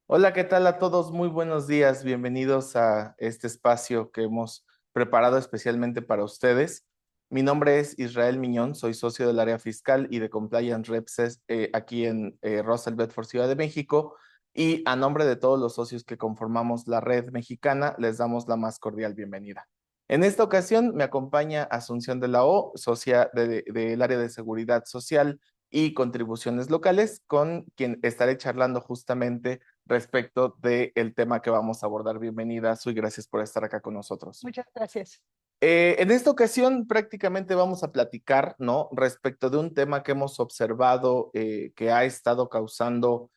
Hola, ¿qué tal a todos? Muy buenos días. Bienvenidos a este espacio que hemos preparado especialmente para ustedes. Mi nombre es Israel Miñón, soy socio del área fiscal y de Compliance Reps aquí en Russell Bedford, Ciudad de México. Y a nombre de todos los socios que conformamos la red mexicana, les damos la más cordial bienvenida. En esta ocasión me acompaña Asunción de la O, socia del área de seguridad social y contribuciones locales, con quien estaré charlando justamente respecto del tema que vamos a abordar. Bienvenida, Su, y gracias por estar acá con nosotros. Muchas gracias. En esta ocasión prácticamente vamos a platicar, ¿no? Respecto de un tema que hemos observado que ha estado causando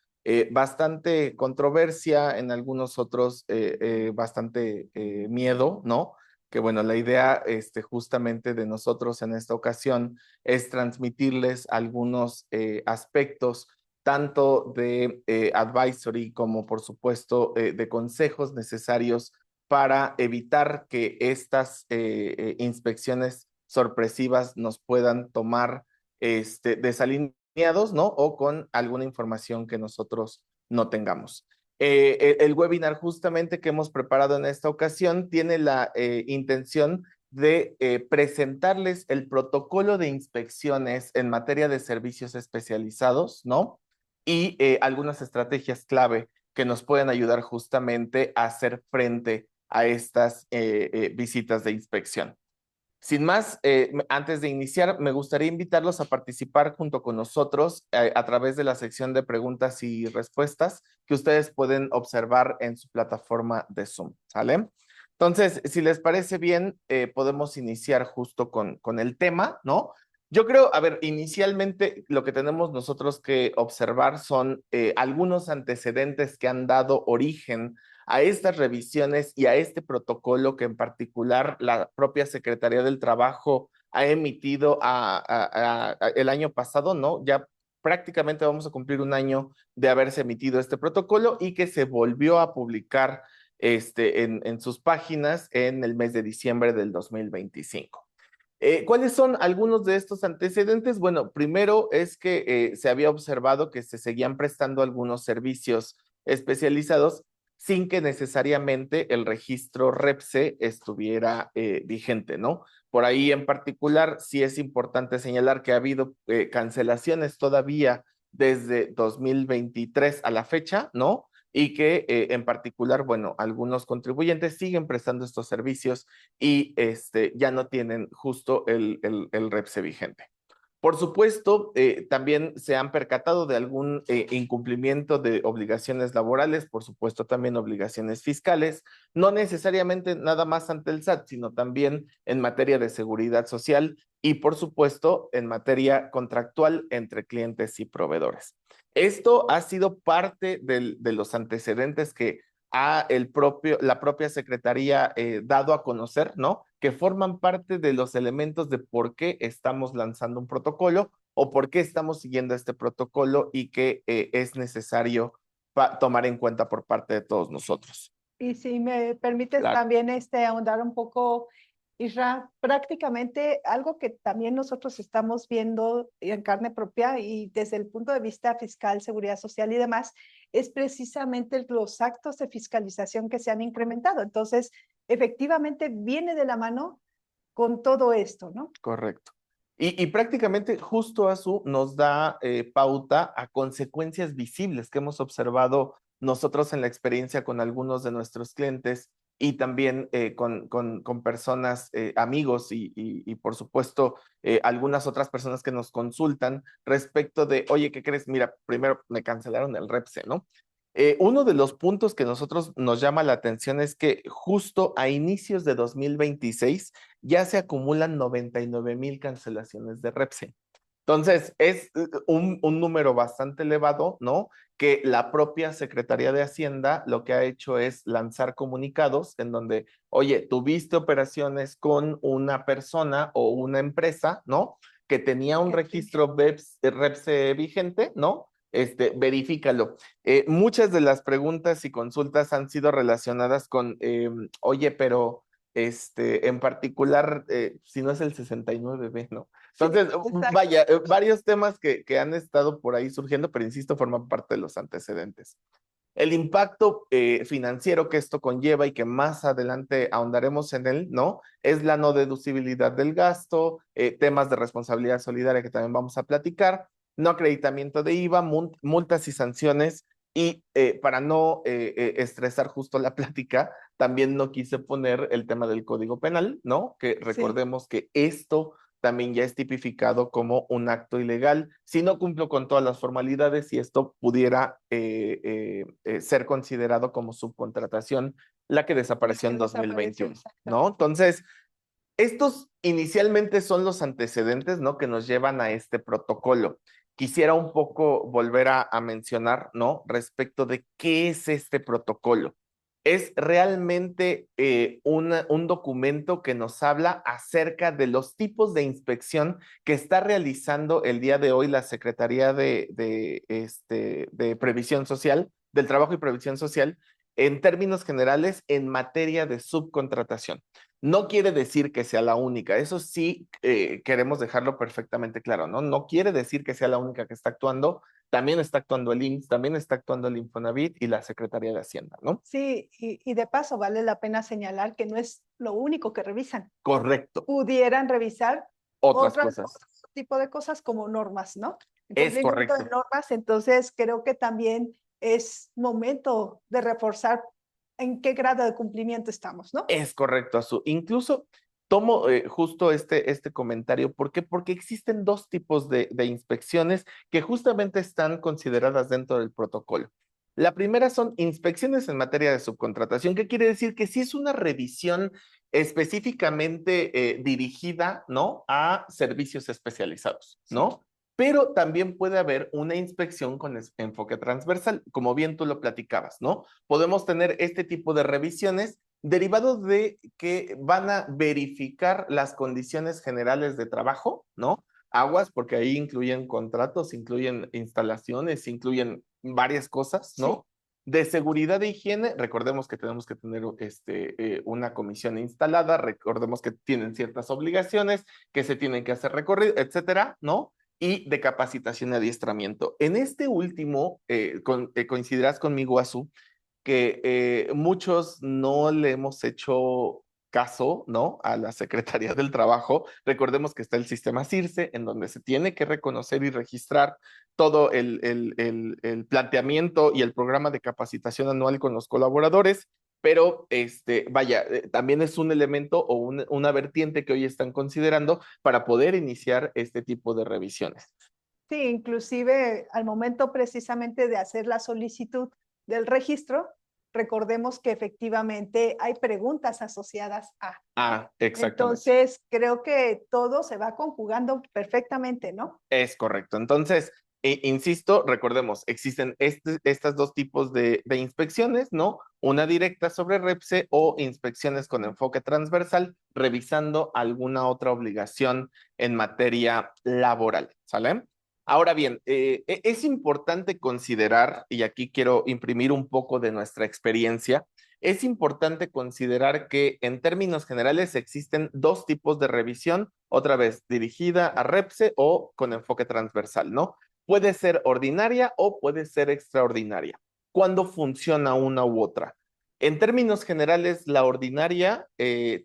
bastante controversia, en algunos otros bastante miedo, ¿no? Que bueno, la idea justamente de nosotros en esta ocasión es transmitirles algunos aspectos tanto de advisory como por supuesto de consejos necesarios para evitar que estas inspecciones sorpresivas nos puedan tomar desalineados, ¿no? O con alguna información que nosotros no tengamos. El webinar justamente que hemos preparado en esta ocasión tiene la intención de presentarles el protocolo de inspecciones en materia de servicios especializados, ¿no? Y algunas estrategias clave que nos pueden ayudar justamente a hacer frente a estas visitas de inspección. Sin más, antes de iniciar, me gustaría invitarlos a participar junto con nosotros a través de la sección de preguntas y respuestas que ustedes pueden observar en su plataforma de Zoom, ¿sale? Entonces, si les parece bien, podemos iniciar justo con el tema, ¿no? Yo creo, a ver, inicialmente lo que tenemos nosotros que observar son algunos antecedentes que han dado origen a estas revisiones y a este protocolo que en particular la propia Secretaría del Trabajo ha emitido el año pasado, ¿no? Ya prácticamente vamos a cumplir un año de haberse emitido este protocolo y que se volvió a publicar en sus páginas en el mes de diciembre del 2025. ¿Cuáles son algunos de estos antecedentes? Bueno, primero es que se había observado que se seguían prestando algunos servicios especializados sin que necesariamente el registro REPSE estuviera vigente, ¿no? Por ahí en particular, sí es importante señalar que ha habido cancelaciones todavía desde 2023 a la fecha, ¿no? Y que en particular, bueno, algunos contribuyentes siguen prestando estos servicios y ya no tienen justo el REPSE vigente. Por supuesto, también se han percatado de algún incumplimiento de obligaciones laborales, por supuesto también obligaciones fiscales, no necesariamente nada más ante el SAT, sino también en materia de seguridad social y por supuesto en materia contractual entre clientes y proveedores. Esto ha sido parte de los antecedentes que la propia Secretaría dado a conocer, ¿no? Que forman parte de los elementos de por qué estamos lanzando un protocolo o por qué estamos siguiendo este protocolo y que es necesario tomar en cuenta por parte de todos nosotros. Y si me permites Claro. también ahondar un poco, Isra, prácticamente algo que también nosotros estamos viendo en carne propia y desde el punto de vista fiscal, seguridad social y demás, es precisamente los actos de fiscalización que se han incrementado. Entonces, efectivamente viene de la mano con todo esto, ¿no? Correcto. Y prácticamente justo ASU nos da pauta a consecuencias visibles que hemos observado nosotros en la experiencia con algunos de nuestros clientes y también con personas, amigos y por supuesto algunas otras personas que nos consultan respecto de, oye, ¿qué crees? Mira, primero me cancelaron el REPSE, ¿no? Uno de los puntos que nosotros nos llama la atención es que justo a inicios de 2026 ya se acumulan 99,000 cancelaciones de REPSE. Entonces, es un número bastante elevado, ¿no? Que la propia Secretaría de Hacienda lo que ha hecho es lanzar comunicados en donde, oye, tuviste operaciones con una persona o una empresa, ¿no? Que tenía un registro REPSE vigente, ¿no? Verifícalo. Muchas de las preguntas y consultas han sido relacionadas con, oye, pero en particular, si no es el 69B, ¿no? Sí, Entonces, exacto. vaya, varios temas que han estado por ahí surgiendo, pero insisto, forman parte de los antecedentes. El impacto financiero que esto conlleva y que más adelante ahondaremos en él, ¿no? Es la no deducibilidad del gasto, temas de responsabilidad solidaria que también vamos a platicar, no acreditamiento de IVA, multas y sanciones. Y para no estresar justo la plática, también no quise poner el tema del Código Penal, ¿no? Que Sí, recordemos que esto también ya es tipificado como un acto ilegal. Si no cumplo con todas las formalidades y esto pudiera ser considerado como subcontratación, la que y desapareció que en desapareció 2021, ¿no? exactamente. Entonces, estos inicialmente son los antecedentes, ¿no? Que nos llevan a este protocolo. Quisiera un poco volver a mencionar, ¿no? Respecto de qué es este protocolo. Es realmente un documento que nos habla acerca de los tipos de inspección que está realizando el día de hoy la Secretaría de Previsión Social, del Trabajo y Previsión Social, en términos generales, en materia de subcontratación. No quiere decir que sea la única, eso sí queremos dejarlo perfectamente claro, ¿no? No quiere decir que sea la única que está actuando, también está actuando el IMSS, también está actuando el Infonavit y la Secretaría de Hacienda, ¿no? Sí, y de paso vale la pena señalar que no es lo único que revisan. Correcto, Pudieran revisar otras otro cosas. tipo de cosas como normas, ¿no? El Es cumplimiento de correcto, normas, entonces creo que también es momento de reforzar en qué grado de cumplimiento estamos, ¿no? es correcto, Azu. Incluso tomo justo este comentario, ¿por qué? Porque existen dos tipos de inspecciones que justamente están consideradas dentro del protocolo. La primera son inspecciones en materia de subcontratación, que quiere decir que sí es una revisión específicamente dirigida, ¿no? A servicios especializados, Sí. ¿no? Pero también puede haber una inspección con enfoque transversal, como bien tú lo platicabas, ¿no? Podemos tener este tipo de revisiones derivados de que van a verificar las condiciones generales de trabajo, ¿no? Aguas, porque ahí incluyen contratos, incluyen instalaciones, incluyen varias cosas, Sí. ¿no? De seguridad e higiene, recordemos que tenemos que tener una comisión instalada, recordemos que tienen ciertas obligaciones, que se tienen que hacer recorrido, etcétera, ¿no? Y de capacitación y adiestramiento. En este último, coincidirás conmigo, Azu, que muchos no le hemos hecho caso, ¿no? A la Secretaría del Trabajo. Recordemos que está el sistema CIRSE, en donde se tiene que reconocer y registrar todo el planteamiento y el programa de capacitación anual con los colaboradores, pero vaya, también es un elemento o una vertiente que hoy están considerando para poder iniciar este tipo de revisiones. Sí, inclusive al momento precisamente de hacer la solicitud del registro, recordemos que efectivamente hay preguntas asociadas a. Ah, exactamente. Entonces, creo que todo se va conjugando perfectamente, ¿no? Es correcto. Entonces, insisto, recordemos, existen estas dos tipos de inspecciones, ¿no? Una directa sobre REPSE o inspecciones con enfoque transversal, revisando alguna otra obligación en materia laboral, ¿sale? Ahora bien, es importante considerar, y aquí quiero imprimir un poco de nuestra experiencia, es importante considerar que en términos generales existen dos tipos de revisión, otra vez dirigida a REPSE o con enfoque transversal, ¿no? Puede ser ordinaria o puede ser extraordinaria. ¿Cuándo funciona una u otra? En términos generales, la ordinaria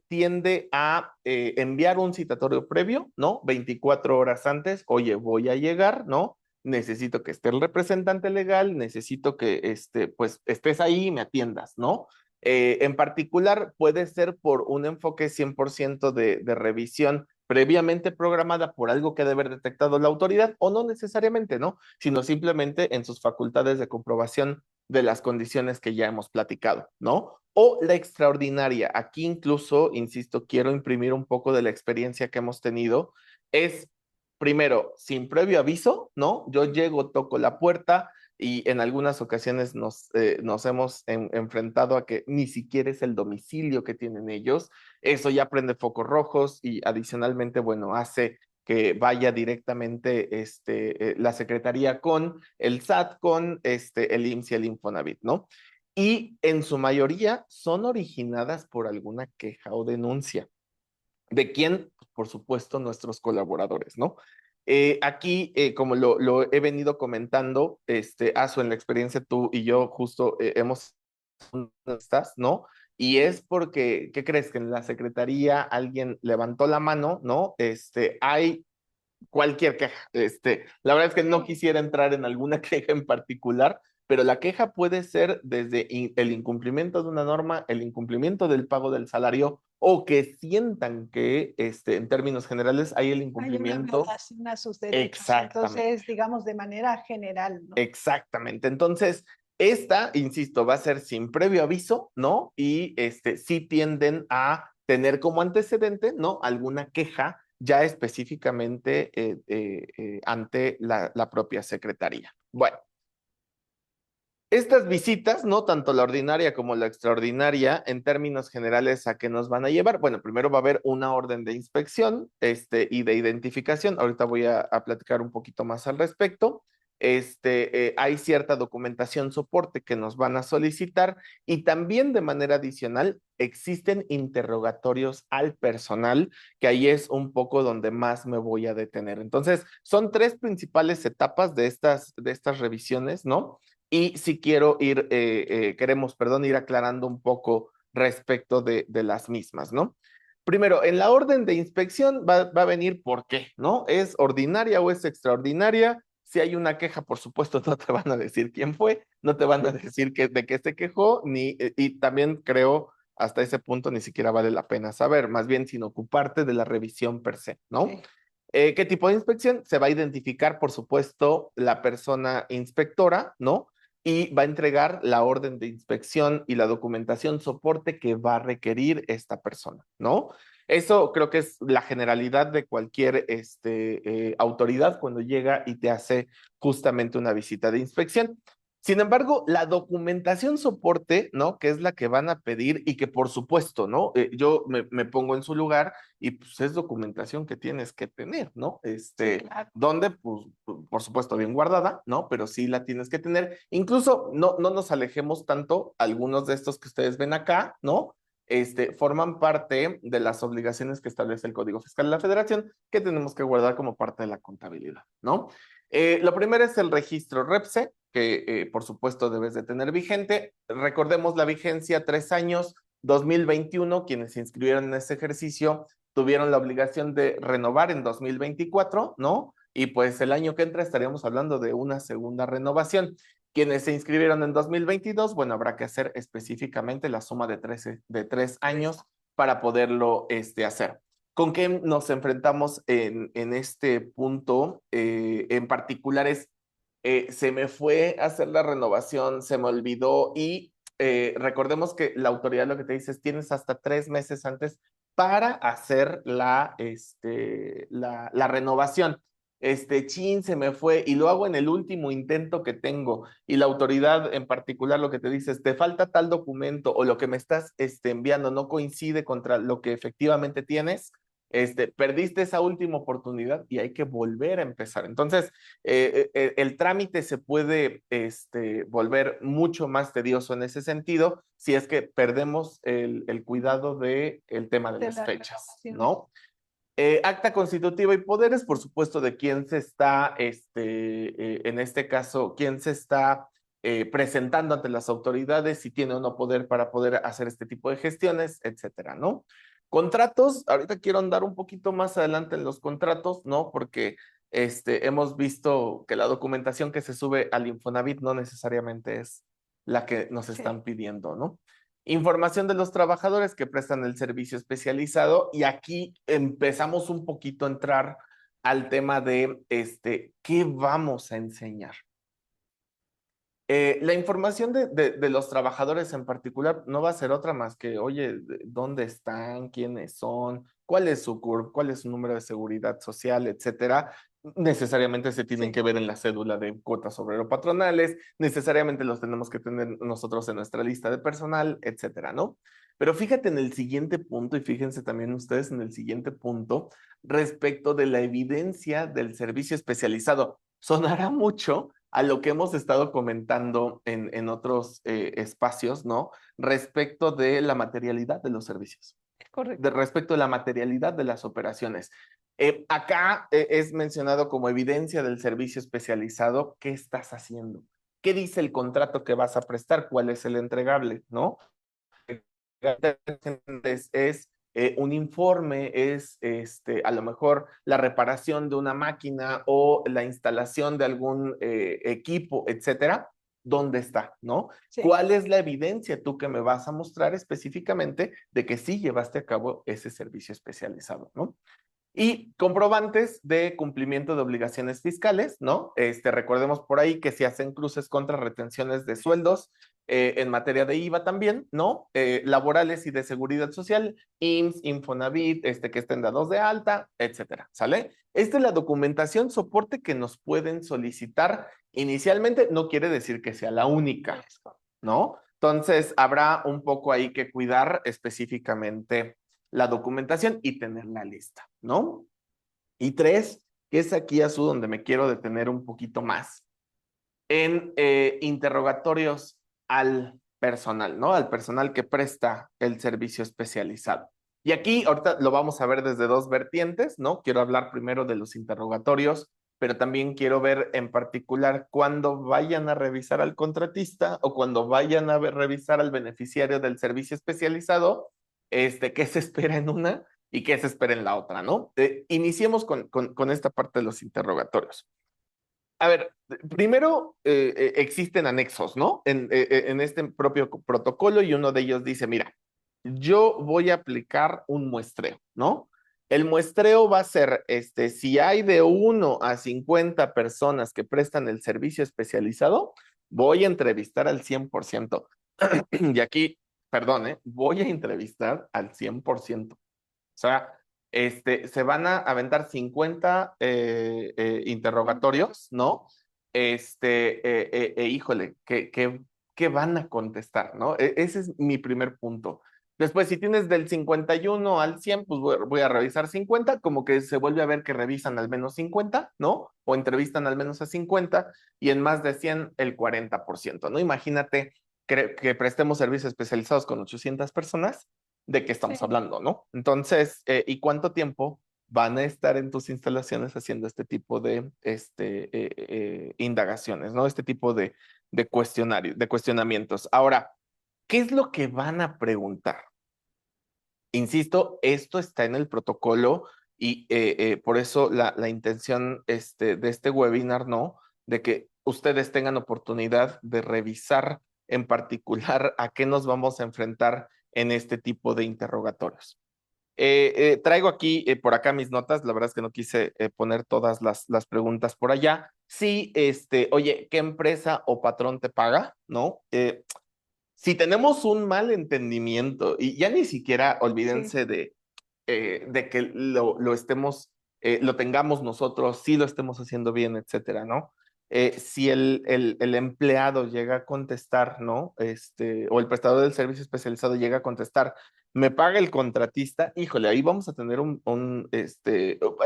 tiende a enviar un citatorio previo, ¿no? 24 horas antes, oye, voy a llegar, ¿no? Necesito que esté el representante legal, necesito que pues, estés ahí y me atiendas, ¿no? En particular, puede ser por un enfoque 100% de revisión previamente programada por algo que debe haber detectado la autoridad o no necesariamente, ¿no? Sino simplemente en sus facultades de comprobación de las condiciones que ya hemos platicado, ¿no? O la extraordinaria. Aquí incluso, insisto, quiero imprimir un poco de la experiencia que hemos tenido. Es, primero, sin previo aviso, ¿no? Yo llego, toco la puerta, y en algunas ocasiones nos hemos enfrentado a que ni siquiera es el domicilio que tienen ellos. Eso ya prende focos rojos y adicionalmente, bueno, hace que vaya directamente la Secretaría con el SAT, con el IMSS y el Infonavit, ¿no? Y en su mayoría son originadas por alguna queja o denuncia. ¿De quién? Por supuesto, nuestros colaboradores, ¿no? Aquí, como lo he venido comentando, Azu, en la experiencia tú y yo justo hemos estás, ¿no? Y es porque, ¿qué crees? Que en la secretaría alguien levantó la mano, ¿no? Hay cualquier queja. La verdad es que no quisiera entrar en alguna queja en particular, pero la queja puede ser desde el incumplimiento de una norma, el incumplimiento del pago del salario, o que sientan que, en términos generales, hay el Hay una incumplimiento. violación a sus derechos. Exactamente. Entonces, digamos, de manera general, ¿no? Exactamente. Entonces, esta, insisto, va a ser sin previo aviso, ¿no? Y sí tienden a tener como antecedente, ¿no? Alguna queja ya específicamente ante la propia secretaría. Bueno, estas visitas, ¿no? Tanto la ordinaria como la extraordinaria, en términos generales, ¿a qué nos van a llevar? Bueno, primero va a haber una orden de inspección, y de identificación. Ahorita voy a platicar un poquito más al respecto. Hay cierta documentación soporte que nos van a solicitar y también de manera adicional existen interrogatorios al personal, que ahí es un poco donde más me voy a detener. Entonces, son tres principales etapas de estas revisiones, ¿no? Y si queremos, perdón, ir aclarando un poco respecto de las mismas, ¿no? Primero, en la orden de inspección va a venir por qué, ¿no? ¿Es ordinaria o es extraordinaria? Si hay una queja, por supuesto, no te van a decir quién fue, no te van a decir de qué se quejó, y también creo hasta ese punto ni siquiera vale la pena saber, más bien sin ocuparte de la revisión per se, ¿no? Sí. ¿Qué tipo de inspección? Se va a identificar, por supuesto, la persona inspectora, ¿no? Y va a entregar la orden de inspección y la documentación soporte que va a requerir esta persona, ¿no? Eso creo que es la generalidad de cualquier autoridad cuando llega y te hace justamente una visita de inspección. Sin embargo, la documentación soporte, ¿no? Que es la que van a pedir y que por supuesto, ¿no? Yo me pongo en su lugar y pues es documentación que tienes que tener, ¿no? Sí, claro. Donde, pues, por supuesto, bien guardada, ¿no? Pero sí la tienes que tener. Incluso no nos alejemos tanto, algunos de estos que ustedes ven acá, ¿no? Forman parte de las obligaciones que establece el Código Fiscal de la Federación, que tenemos que guardar como parte de la contabilidad, ¿no? Lo primero es el registro REPSE, que por supuesto debes de tener vigente. Recordemos la vigencia, 3 años, 2021, quienes se inscribieron en ese ejercicio tuvieron la obligación de renovar en 2024, ¿no? Y pues el año que entra estaríamos hablando de una segunda renovación. Quienes se inscribieron en 2022, bueno, habrá que hacer específicamente la suma de 3 años para poderlo hacer. ¿Con qué nos enfrentamos en este punto? En particular se me fue a hacer la renovación, se me olvidó y recordemos que la autoridad lo que te dice es tienes hasta 3 meses antes para hacer la renovación. Chin, se me fue y lo hago en el último intento que tengo y la autoridad en particular lo que te dice es te falta tal documento o lo que me estás enviando no coincide contra lo que efectivamente tienes, perdiste esa última oportunidad y hay que volver a empezar. Entonces, el trámite se puede volver mucho más tedioso en ese sentido si es que perdemos el cuidado del tema de De las la fechas, renovación. ¿no? Acta constitutiva y poderes, por supuesto, de quién se está, en este caso, quién se está presentando ante las autoridades, si tiene o no poder para poder hacer este tipo de gestiones, etcétera, ¿no? Contratos, ahorita quiero andar un poquito más adelante en los contratos, ¿no? Porque hemos visto que la documentación que se sube al Infonavit no necesariamente es la que nos Sí. están pidiendo, ¿no? Información de los trabajadores que prestan el servicio especializado y aquí empezamos un poquito a entrar al tema de qué vamos a enseñar. La información de los trabajadores en particular no va a ser otra más que, oye, ¿dónde están? ¿Quiénes son? ¿Cuál es su CURP? ¿Cuál es su número de seguridad social? Etcétera. Necesariamente se tienen Sí. que ver en la cédula de cuotas obrero-patronales, necesariamente los tenemos que tener nosotros en nuestra lista de personal, etcétera, ¿no? Pero fíjate en el siguiente punto y fíjense también ustedes en el siguiente punto respecto de la evidencia del servicio especializado. Sonará mucho a lo que hemos estado comentando en otros espacios, ¿no? Respecto de la materialidad de los servicios, Correcto. respecto de la materialidad de las operaciones. Acá es mencionado como evidencia del servicio especializado. ¿Qué estás haciendo? ¿Qué dice el contrato que vas a prestar? ¿Cuál es el entregable? ¿No? Es un informe, es a lo mejor la reparación de una máquina o la instalación de algún equipo, etcétera. ¿Dónde está? ¿No? Sí. ¿Cuál es la evidencia tú que me vas a mostrar específicamente de que sí llevaste a cabo ese servicio especializado? ¿No? Y comprobantes de cumplimiento de obligaciones fiscales, ¿no? Recordemos por ahí que si hacen cruces contra retenciones de sueldos en materia de IVA también, ¿no? Laborales y de seguridad social, IMSS, Infonavit, que estén dados de alta, etcétera, ¿sale? Esta es la documentación soporte que nos pueden solicitar inicialmente, no quiere decir que sea la única, ¿no? Entonces, habrá un poco ahí que cuidar específicamente la documentación y tenerla lista, ¿no? Y tres, que es aquí, Azú, donde me quiero detener un poquito más, en interrogatorios al personal, ¿no? Al personal que presta el servicio especializado. Y aquí ahorita lo vamos a ver desde dos vertientes, ¿no? Quiero hablar primero de los interrogatorios, pero también quiero ver en particular cuando vayan a revisar al contratista o cuando vayan a revisar al beneficiario del servicio especializado, qué se espera en una y qué se espera en la otra, ¿no? Iniciemos con esta parte de los interrogatorios. A ver, primero existen anexos, ¿no? En este propio protocolo y uno de ellos dice, mira, yo voy a aplicar un muestreo, ¿no? El muestreo va a ser, si hay de 1 a 50 personas que prestan el servicio especializado, voy a entrevistar al 100%. Y aquí, perdón, voy a entrevistar al 100%. O sea, se van a aventar 50 interrogatorios, ¿no? Híjole, ¿qué van a contestar, ¿no? Ese es mi primer punto. Después, si tienes del 51 al 100, pues voy a revisar 50, como que se vuelve a ver que revisan al menos 50, ¿no? O entrevistan al menos a 50, y en más de 100, el 40%, ¿no? Imagínate que prestemos servicios especializados con 800 personas, de qué estamos Sí. hablando, ¿no? Entonces, ¿y cuánto tiempo van a estar en tus instalaciones haciendo este tipo de indagaciones, ¿no? Este tipo de cuestionarios, de cuestionamientos. Ahora, ¿qué es lo que van a preguntar? Insisto, esto está en el protocolo y por eso la intención de este webinar, ¿no? De que ustedes tengan oportunidad de revisar en particular a qué nos vamos a enfrentar en este tipo de interrogatorios. Traigo aquí por acá mis notas, la verdad es que no quise poner todas las preguntas por allá. Sí, oye, ¿qué empresa o patrón te paga? ¿No? Si tenemos un mal entendimiento, y ya ni siquiera Sí. olvídense de que lo tengamos nosotros, si lo estemos haciendo bien, etcétera, ¿no? Si el empleado llega a contestar, ¿no? O el prestador del servicio especializado llega a contestar, me paga el contratista, híjole, ahí vamos a tener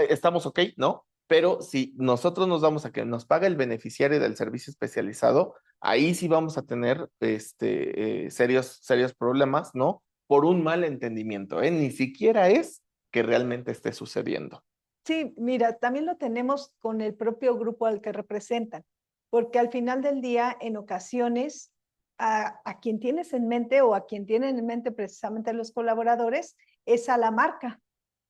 estamos ok, ¿no? Pero si nosotros nos vamos a que nos paga el beneficiario del servicio especializado, ahí sí vamos a tener serios problemas, ¿no? Por un mal entendimiento, ¿eh? Ni siquiera es que realmente esté sucediendo. Sí, mira, también lo tenemos con el propio grupo al que representan, porque al final del día, en ocasiones, a quien tienes en mente o a quien tienen en mente precisamente los colaboradores es a la marca,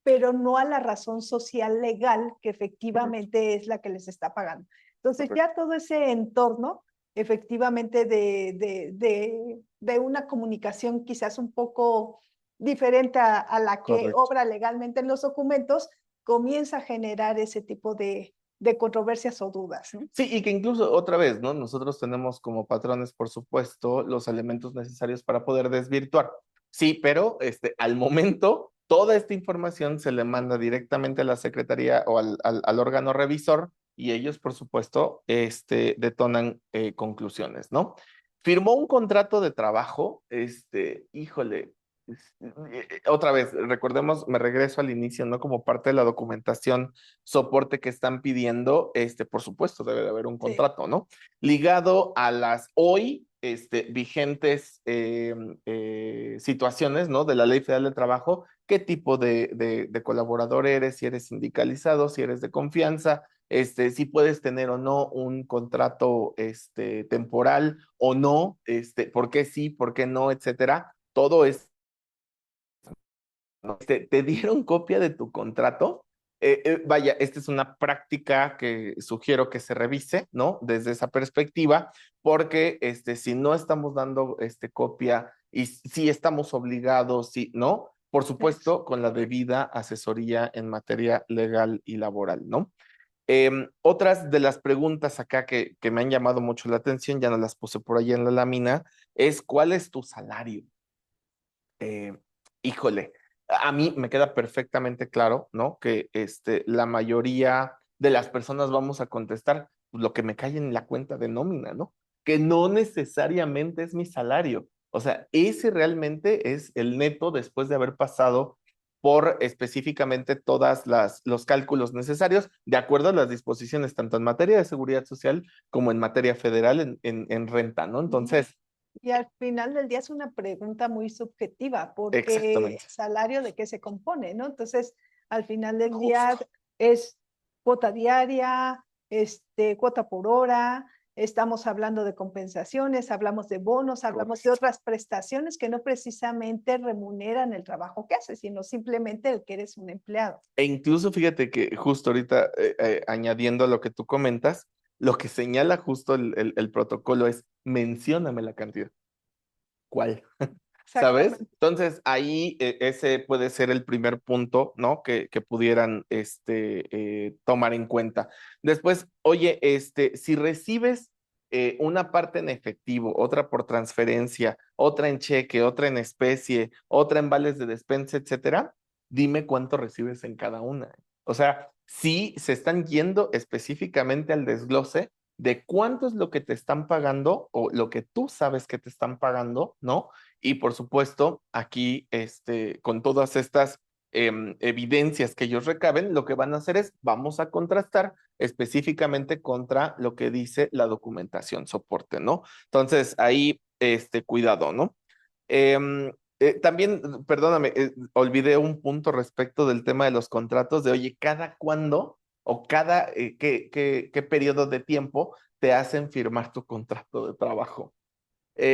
pero no a la razón social legal que efectivamente es la que les está pagando. Entonces ya todo ese entorno efectivamente de una comunicación quizás un poco diferente a la que Correcto. obra legalmente en los documentos, comienza a generar ese tipo de controversias o dudas, ¿no? Sí, y que incluso otra vez, ¿no? Nosotros tenemos como patrones, por supuesto, los elementos necesarios para poder desvirtuar. Sí, pero al momento, toda esta información se le manda directamente a la secretaría o al órgano revisor y ellos, por supuesto, detonan conclusiones, ¿no? Firmó un contrato de trabajo, híjole, otra vez, recordemos, me regreso al inicio, ¿no? Como parte de la documentación soporte que están pidiendo, por supuesto, debe de haber un Sí. contrato, ¿no? Ligado a las hoy vigentes situaciones, ¿no? De la Ley Federal del Trabajo qué tipo de colaborador eres, si eres sindicalizado, si eres de confianza, si puedes tener o no un contrato temporal o no, por qué sí, por qué no, etcétera. Todo es, ¿no? ¿Te dieron copia de tu contrato? Vaya, esta es una práctica que sugiero que se revise, ¿no? Desde esa perspectiva, porque si no estamos dando copia y si estamos obligados, si, ¿no? Por supuesto, con la debida asesoría en materia legal y laboral, ¿no? Otras de las preguntas acá que me han llamado mucho la atención, ya no las puse por ahí en la lámina, es ¿cuál es tu salario? Eh, híjole, a mí me queda perfectamente claro, ¿no? Que la mayoría de las personas vamos a contestar pues, lo que me cae en la cuenta de nómina, ¿no? Que no necesariamente es mi salario. O sea, ese realmente es el neto después de haber pasado por específicamente todas los cálculos necesarios, de acuerdo a las disposiciones, tanto en materia de seguridad social como en materia federal en renta, ¿no? Entonces, Y al final del día es una pregunta muy subjetiva, porque exactamente. salario de qué se compone, ¿no? Entonces, al final del día Justo. es cuota diaria, cuota por hora, estamos hablando de compensaciones, hablamos de bonos, hablamos de Correcto. otras prestaciones que no precisamente remuneran el trabajo que haces, sino simplemente el que eres un empleado. E incluso fíjate que justo ahorita, añadiendo a lo que tú comentas, lo que señala justo el protocolo es, mencióname la cantidad. ¿Cuál? ¿Sabes? Exactamente. Entonces, ahí ese puede ser el primer punto, ¿no? Que pudieran tomar en cuenta. Después, oye, si recibes una parte en efectivo, otra por transferencia, otra en cheque, otra en especie, otra en vales de despensa, etcétera, dime cuánto recibes en cada una. O sea, si se están yendo específicamente al desglose de cuánto es lo que te están pagando o lo que tú sabes que te están pagando, ¿no? Y por supuesto, aquí, con todas estas evidencias que ellos recaben, lo que van a hacer es, vamos a contrastar específicamente contra lo que dice la documentación soporte, ¿no? Entonces, ahí, cuidado, ¿no? También, perdóname, olvidé un punto respecto del tema de los contratos, de, oye, ¿cada cuándo o cada, qué periodo de tiempo te hacen firmar tu contrato de trabajo? Tú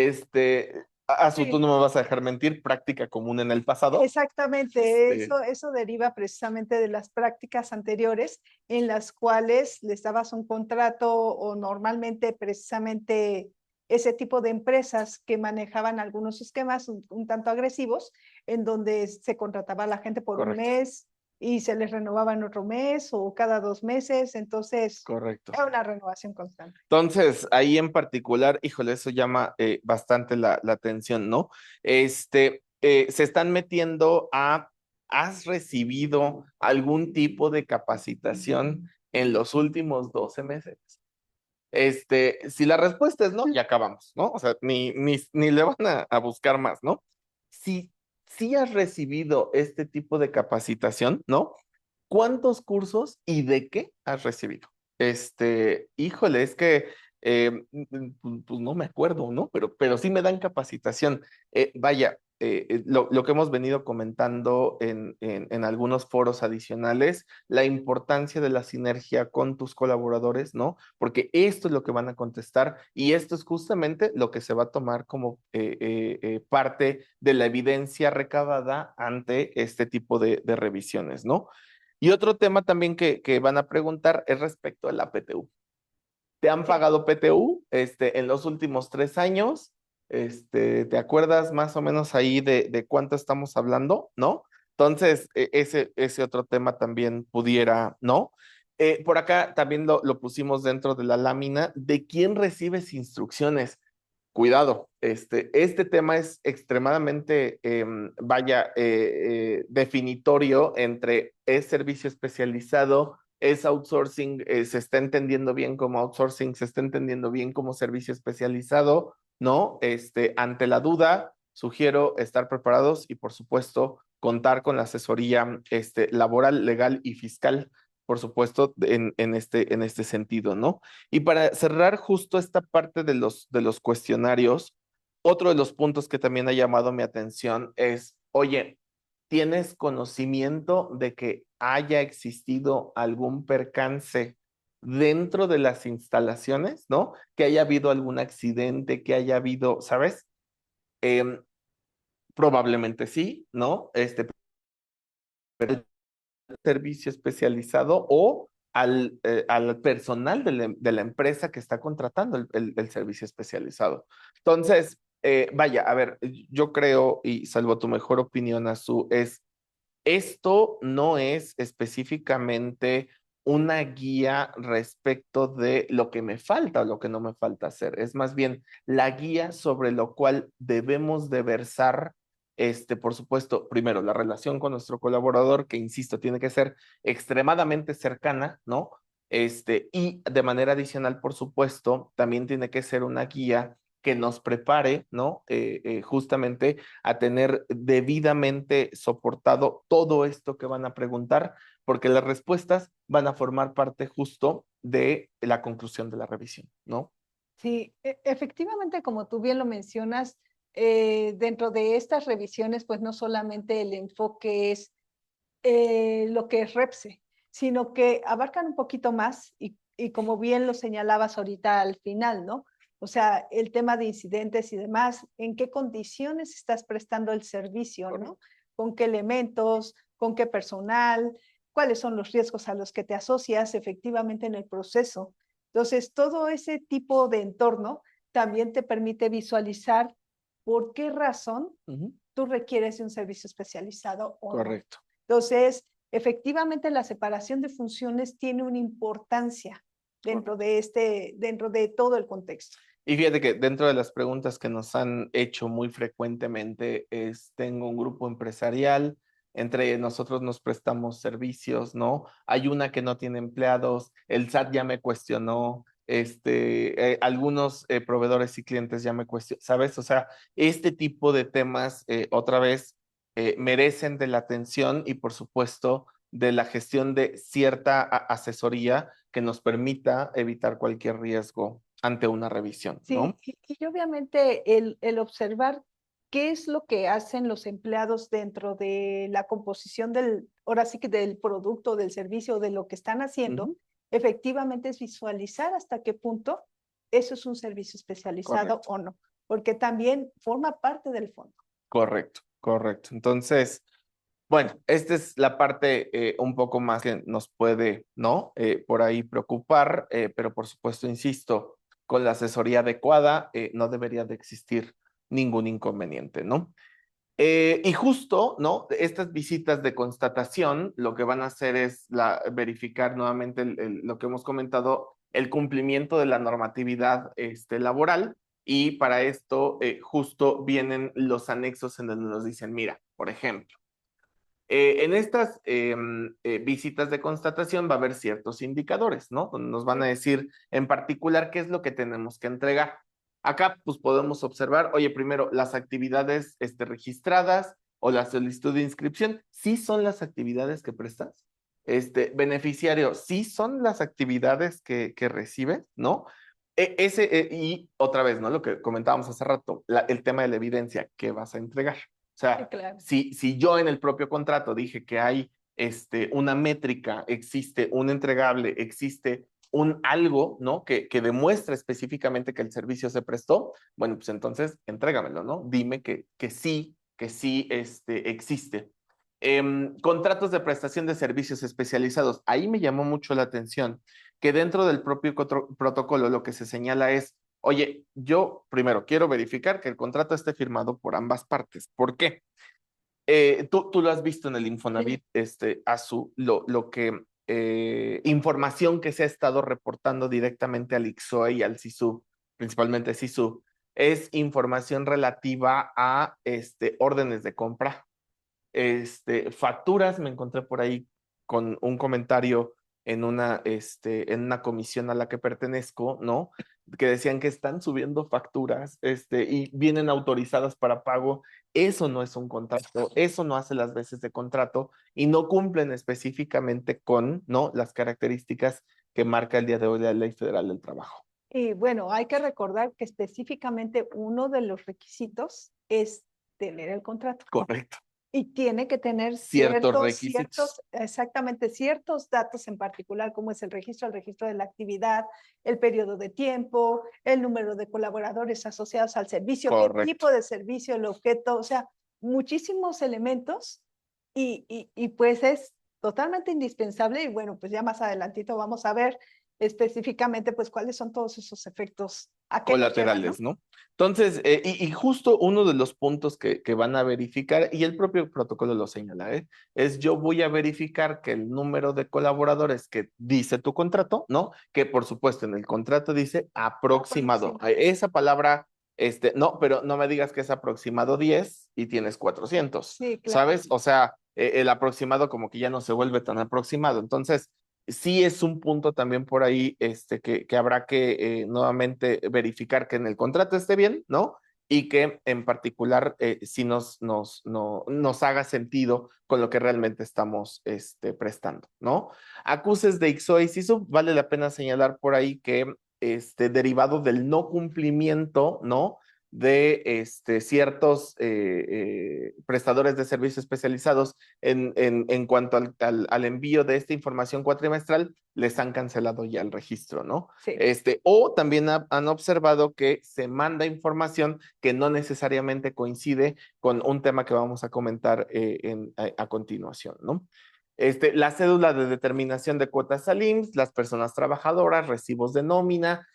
Sí. no me vas a dejar mentir, práctica común en el pasado. Exactamente, Este, eso deriva precisamente de las prácticas anteriores en las cuales les dabas un contrato o normalmente precisamente ese tipo de empresas que manejaban algunos esquemas un tanto agresivos, en donde se contrataba a la gente por un correcto, mes y se les renovaba en otro mes o cada 2 meses, entonces correcto. era una renovación constante. Entonces, ahí en particular, híjole, eso llama bastante la atención, ¿no? Se están metiendo a, ¿has recibido algún tipo de capacitación en los últimos 12 meses? Si la respuesta es no, ya acabamos, ¿no? O sea, ni le van a buscar más, ¿no? Si, si has recibido este tipo de capacitación, ¿no? ¿Cuántos cursos y de qué has recibido? Híjole, es que pues no me acuerdo, ¿no? Pero sí me dan capacitación. Vaya, lo que hemos venido comentando en algunos foros adicionales, la importancia de la sinergia con tus colaboradores, ¿no? Porque esto es lo que van a contestar y esto es justamente lo que se va a tomar como parte de la evidencia recabada ante este tipo de revisiones, ¿no? Y otro tema también que van a preguntar es respecto a la PTU. ¿Te han Sí. pagado PTU en los últimos 3 años? ¿Te acuerdas más o menos ahí de cuánto estamos hablando? ¿No? Entonces, ese otro tema también pudiera, ¿no? Por acá también lo pusimos dentro de la lámina. ¿De quién recibes instrucciones? Cuidado, este tema es extremadamente, vaya, definitorio entre es servicio especializado, es outsourcing, se está entendiendo bien como outsourcing, se está entendiendo bien como servicio especializado, ¿no? Ante la duda, sugiero estar preparados y, por supuesto, contar con la asesoría, laboral, legal y fiscal, por supuesto, en este sentido, ¿no? Y para cerrar justo esta parte de los cuestionarios, otro de los puntos que también ha llamado mi atención es, oye, ¿tienes conocimiento de que haya existido algún percance dentro de las instalaciones, ¿no? Que haya habido algún accidente, que haya habido, ¿sabes? Em, Probablemente sí, ¿no? Servicio especializado o al personal de la empresa que está contratando el servicio especializado. Entonces, vaya, a ver, yo creo, y salvo tu mejor opinión, Azul, esto no es específicamente una guía respecto de lo que me falta o lo que no me falta hacer. Es más bien la guía sobre lo cual debemos de versar, por supuesto, primero, la relación con nuestro colaborador, que insisto, tiene que ser extremadamente cercana, ¿no? Y de manera adicional, por supuesto, también tiene que ser una guía que nos prepare, ¿no? Justamente a tener debidamente soportado todo esto que van a preguntar, porque las respuestas van a formar parte justo de la conclusión de la revisión, ¿no? Sí, efectivamente, como tú bien lo mencionas, dentro de estas revisiones, pues no solamente el enfoque es lo que es REPSE, sino que abarcan un poquito más y como bien lo señalabas ahorita al final, ¿no? O sea, el tema de incidentes y demás, en qué condiciones estás prestando el servicio, ¿no? Con qué elementos, con qué personal, cuáles son los riesgos a los que te asocias efectivamente en el proceso. Entonces, todo ese tipo de entorno también te permite visualizar por qué razón Ujú. tú requieres de un servicio especializado o no. Correcto. Entonces, efectivamente, la separación de funciones tiene una importancia dentro de todo el contexto. Y fíjate que dentro de las preguntas que nos han hecho muy frecuentemente es, tengo un grupo empresarial, entre nosotros nos prestamos servicios, ¿no? Hay una que no tiene empleados, el SAT ya me cuestionó, algunos proveedores y clientes ya me cuestionan, ¿sabes? O sea, este tipo de temas, otra vez, merecen de la atención y por supuesto de la gestión de cierta asesoría que nos permita evitar cualquier riesgo ante una revisión, Sí, ¿no? y obviamente el observar qué es lo que hacen los empleados dentro de la composición ahora sí que del producto, del servicio, de lo que están haciendo, Ujú. efectivamente es visualizar hasta qué punto eso es un servicio especializado Correcto, o no, porque también forma parte del fondo. correcto, correcto. Entonces, bueno, esta es la parte un poco más que nos puede, ¿no? Por ahí preocupar, pero por supuesto, insisto, con la asesoría adecuada no debería de existir ningún inconveniente, ¿no? Y justo, ¿no? Estas visitas de constatación lo que van a hacer es verificar nuevamente lo que hemos comentado, el cumplimiento de la normatividad laboral. Y para esto justo vienen los anexos en donde nos dicen, mira, por ejemplo, en estas visitas de constatación va a haber ciertos indicadores, ¿no? Donde nos van a decir en particular qué es lo que tenemos que entregar. Acá, pues podemos observar, oye, primero, las actividades registradas o la solicitud de inscripción, sí son las actividades que prestas. Beneficiario, sí son las actividades que recibes, ¿no? Y otra vez, ¿no? Lo que comentábamos hace rato, el tema de la evidencia, ¿qué vas a entregar? O Sí, sea, claro. si yo en el propio contrato dije que hay una métrica, existe un entregable, existe un algo, ¿no? Que demuestra específicamente que el servicio se prestó, bueno, pues entonces entrégamelo, ¿no? Dime que sí existe. Contratos de prestación de servicios especializados. Ahí me llamó mucho la atención que dentro del propio protocolo lo que se señala es, oye, yo primero quiero verificar que el contrato esté firmado por ambas partes. ¿Por qué? Tú lo has visto en el Sí. Infonavit, ASU, lo que información que se ha estado reportando directamente al ICSOE y al SISU, principalmente SISU, es información relativa a órdenes de compra, facturas. Me encontré por ahí con un comentario en una comisión a la que pertenezco, ¿no? Que decían que están subiendo facturas, y vienen autorizadas para pago. Eso no es un contrato, eso no hace las veces de contrato y no cumplen específicamente con, ¿no? Las características que marca el día de hoy la Ley Federal del Trabajo. Y bueno, hay que recordar que específicamente uno de los requisitos es tener el contrato. Correcto. Y tiene que tener ciertos requisitos. exactamente ciertos datos en particular, como es el registro de la actividad, el periodo de tiempo, el número de colaboradores asociados al servicio, qué tipo Correcto. de servicio, el objeto, o sea, muchísimos elementos y pues es totalmente indispensable y bueno, pues ya más adelantito vamos a ver específicamente pues cuáles son todos esos efectos, a qué nos llevan, ¿no? Colaterales, ¿no? Entonces, y justo uno de los puntos que van a verificar, y el propio protocolo lo señala, es yo voy a verificar que el número de colaboradores que dice tu contrato, ¿no? Que por supuesto en el contrato dice aproximado. Aproximado. Esa palabra, no, pero no me digas que es aproximado 10 y tienes 400, Sí, claro. ¿sabes? O sea, el aproximado como que ya no se vuelve tan aproximado. Entonces, sí es un punto también por ahí que habrá que nuevamente verificar que en el contrato esté bien, ¿no? Y que en particular sí nos haga sentido con lo que realmente estamos prestando, ¿no? Acuses de IXOE y SISU, vale la pena señalar por ahí que derivado del no cumplimiento, ¿no? De ciertos prestadores de servicios especializados en cuanto al envío de esta información cuatrimestral, les han cancelado ya el registro, ¿no? Sí. O también han observado que se manda información que no necesariamente coincide con un tema que vamos a comentar a continuación, ¿no? La cédula de determinación de cuotas al IMSS, las personas trabajadoras, recibos de nómina,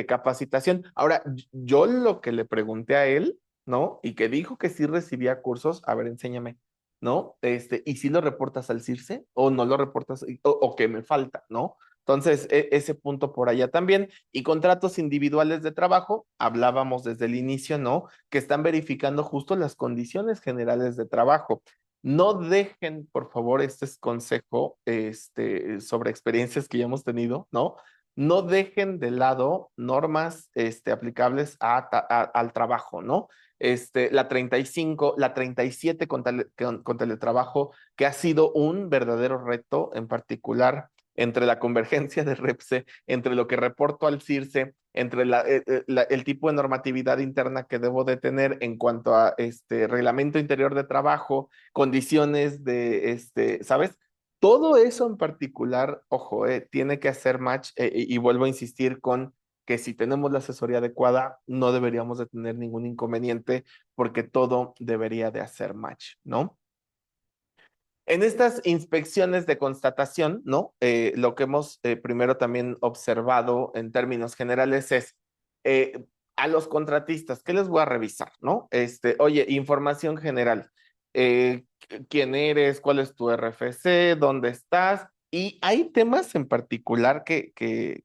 capacitación. Ahora, yo lo que le pregunté a él, ¿no? Y que dijo que sí recibía cursos, a ver, enséñame, ¿no? Y si lo reportas al CIRSE o no lo reportas o que me falta, ¿no? Entonces, ese punto por allá también. Y contratos individuales de trabajo, hablábamos desde el inicio, ¿no? Que están verificando justo las condiciones generales de trabajo. No dejen, por favor, este es consejo sobre experiencias que ya hemos tenido, ¿no? No dejen de lado normas aplicables al trabajo, ¿no? La 35, la 37 con teletrabajo, que ha sido un verdadero reto, en particular entre la convergencia de REPSE, entre lo que reporto al CIRSE, entre el tipo de normatividad interna que debo de tener en cuanto a reglamento interior de trabajo, condiciones ¿sabes? Todo eso en particular, ojo, tiene que hacer match y vuelvo a insistir con que si tenemos la asesoría adecuada, no deberíamos de tener ningún inconveniente porque todo debería de hacer match, ¿no? En estas inspecciones de constatación, ¿no? Lo que hemos primero también observado en términos generales es a los contratistas, ¿qué les voy a revisar, no? Oye, información general, quién eres, cuál es tu RFC, dónde estás, y hay temas en particular que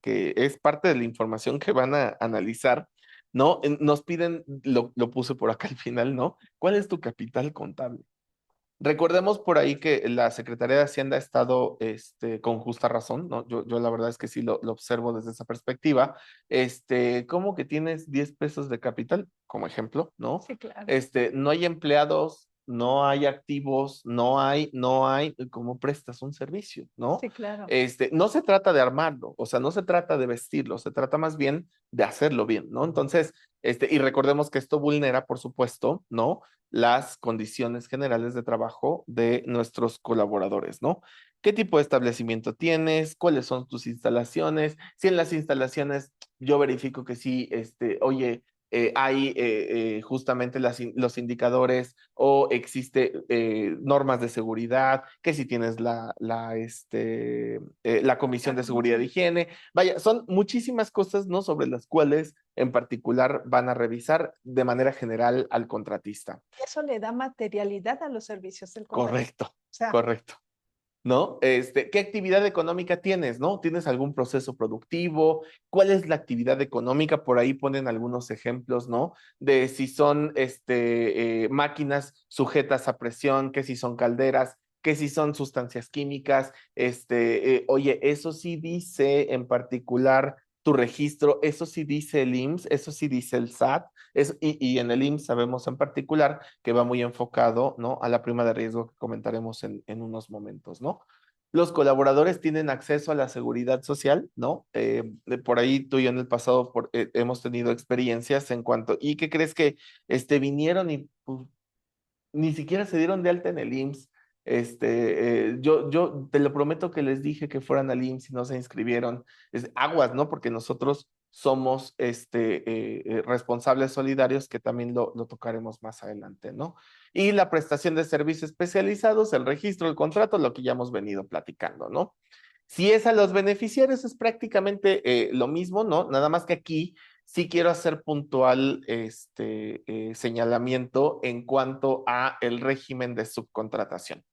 es parte de la información que van a analizar, ¿no? Nos piden, lo puse por acá al final, ¿no? ¿Cuál es tu capital contable? Recordemos por ahí que la Secretaría de Hacienda ha estado con justa razón, ¿no? Yo la verdad es que sí lo observo desde esa perspectiva. ¿Cómo que tienes 10 pesos de capital? Como ejemplo, ¿no? Sí, claro. No hay empleados, no hay activos, no hay, ¿cómo prestas un servicio, ¿no? Sí, claro. No se trata de armarlo, o sea, no se trata de vestirlo, se trata más bien de hacerlo bien, ¿no? Entonces, y recordemos que esto vulnera, por supuesto, ¿no? Las condiciones generales de trabajo de nuestros colaboradores, ¿no? ¿Qué tipo de establecimiento tienes? ¿Cuáles son tus instalaciones? Si en las instalaciones yo verifico que sí, oye, hay justamente los indicadores o existe normas de seguridad, que si tienes la Comisión La de Seguridad e comisión. Higiene. Vaya, son muchísimas cosas, ¿no? Sobre las cuales en particular van a revisar de manera general al contratista. Eso le da materialidad a los servicios del contratista. Correcto, O sea, correcto. ¿No? ¿Qué actividad económica tienes, no? ¿Tienes algún proceso productivo? ¿Cuál es la actividad económica? Por ahí ponen algunos ejemplos, ¿no? De si son máquinas sujetas a presión, que si son calderas, que si son sustancias químicas. Oye, eso sí dice en particular tu registro, eso sí dice el IMSS, eso sí dice el SAT, y en el IMSS sabemos en particular que va muy enfocado, ¿no? A la prima de riesgo que comentaremos en unos momentos, ¿no? Los colaboradores tienen acceso a la seguridad social, ¿no? Por ahí tú y yo en el pasado hemos tenido experiencias en cuanto, ¿y qué crees que vinieron y pues, ni siquiera se dieron de alta en el IMSS. Yo te lo prometo que les dije que fueran al IMSS y no se inscribieron. Aguas, ¿no? Porque nosotros somos responsables solidarios, que también lo tocaremos más adelante, ¿no? Y la prestación de servicios especializados, el registro, el contrato, lo que ya hemos venido platicando, ¿no? Si es a los beneficiarios, es prácticamente lo mismo, ¿no? Nada más que aquí sí quiero hacer puntual señalamiento en cuanto a el régimen de subcontratación.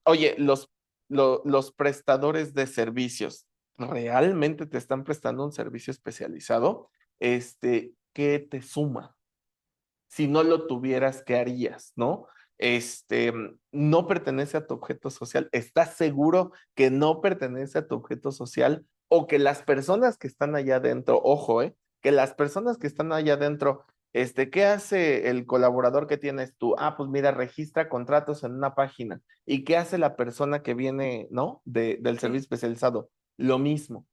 Oye, los prestadores de servicios, ¿realmente te están prestando un servicio especializado? ¿Qué te suma? Si no lo tuvieras, ¿qué harías? ¿No? Este, no pertenece a tu objeto social. ¿Estás seguro que no pertenece a tu objeto social? O que las personas que están allá adentro, ojo, que las personas que están allá adentro, ¿qué hace el colaborador que tienes tú? Ah, pues mira, registra contratos en una página. ¿Y qué hace la persona que viene, ¿no? Del servicio Sí. especializado? Lo mismo.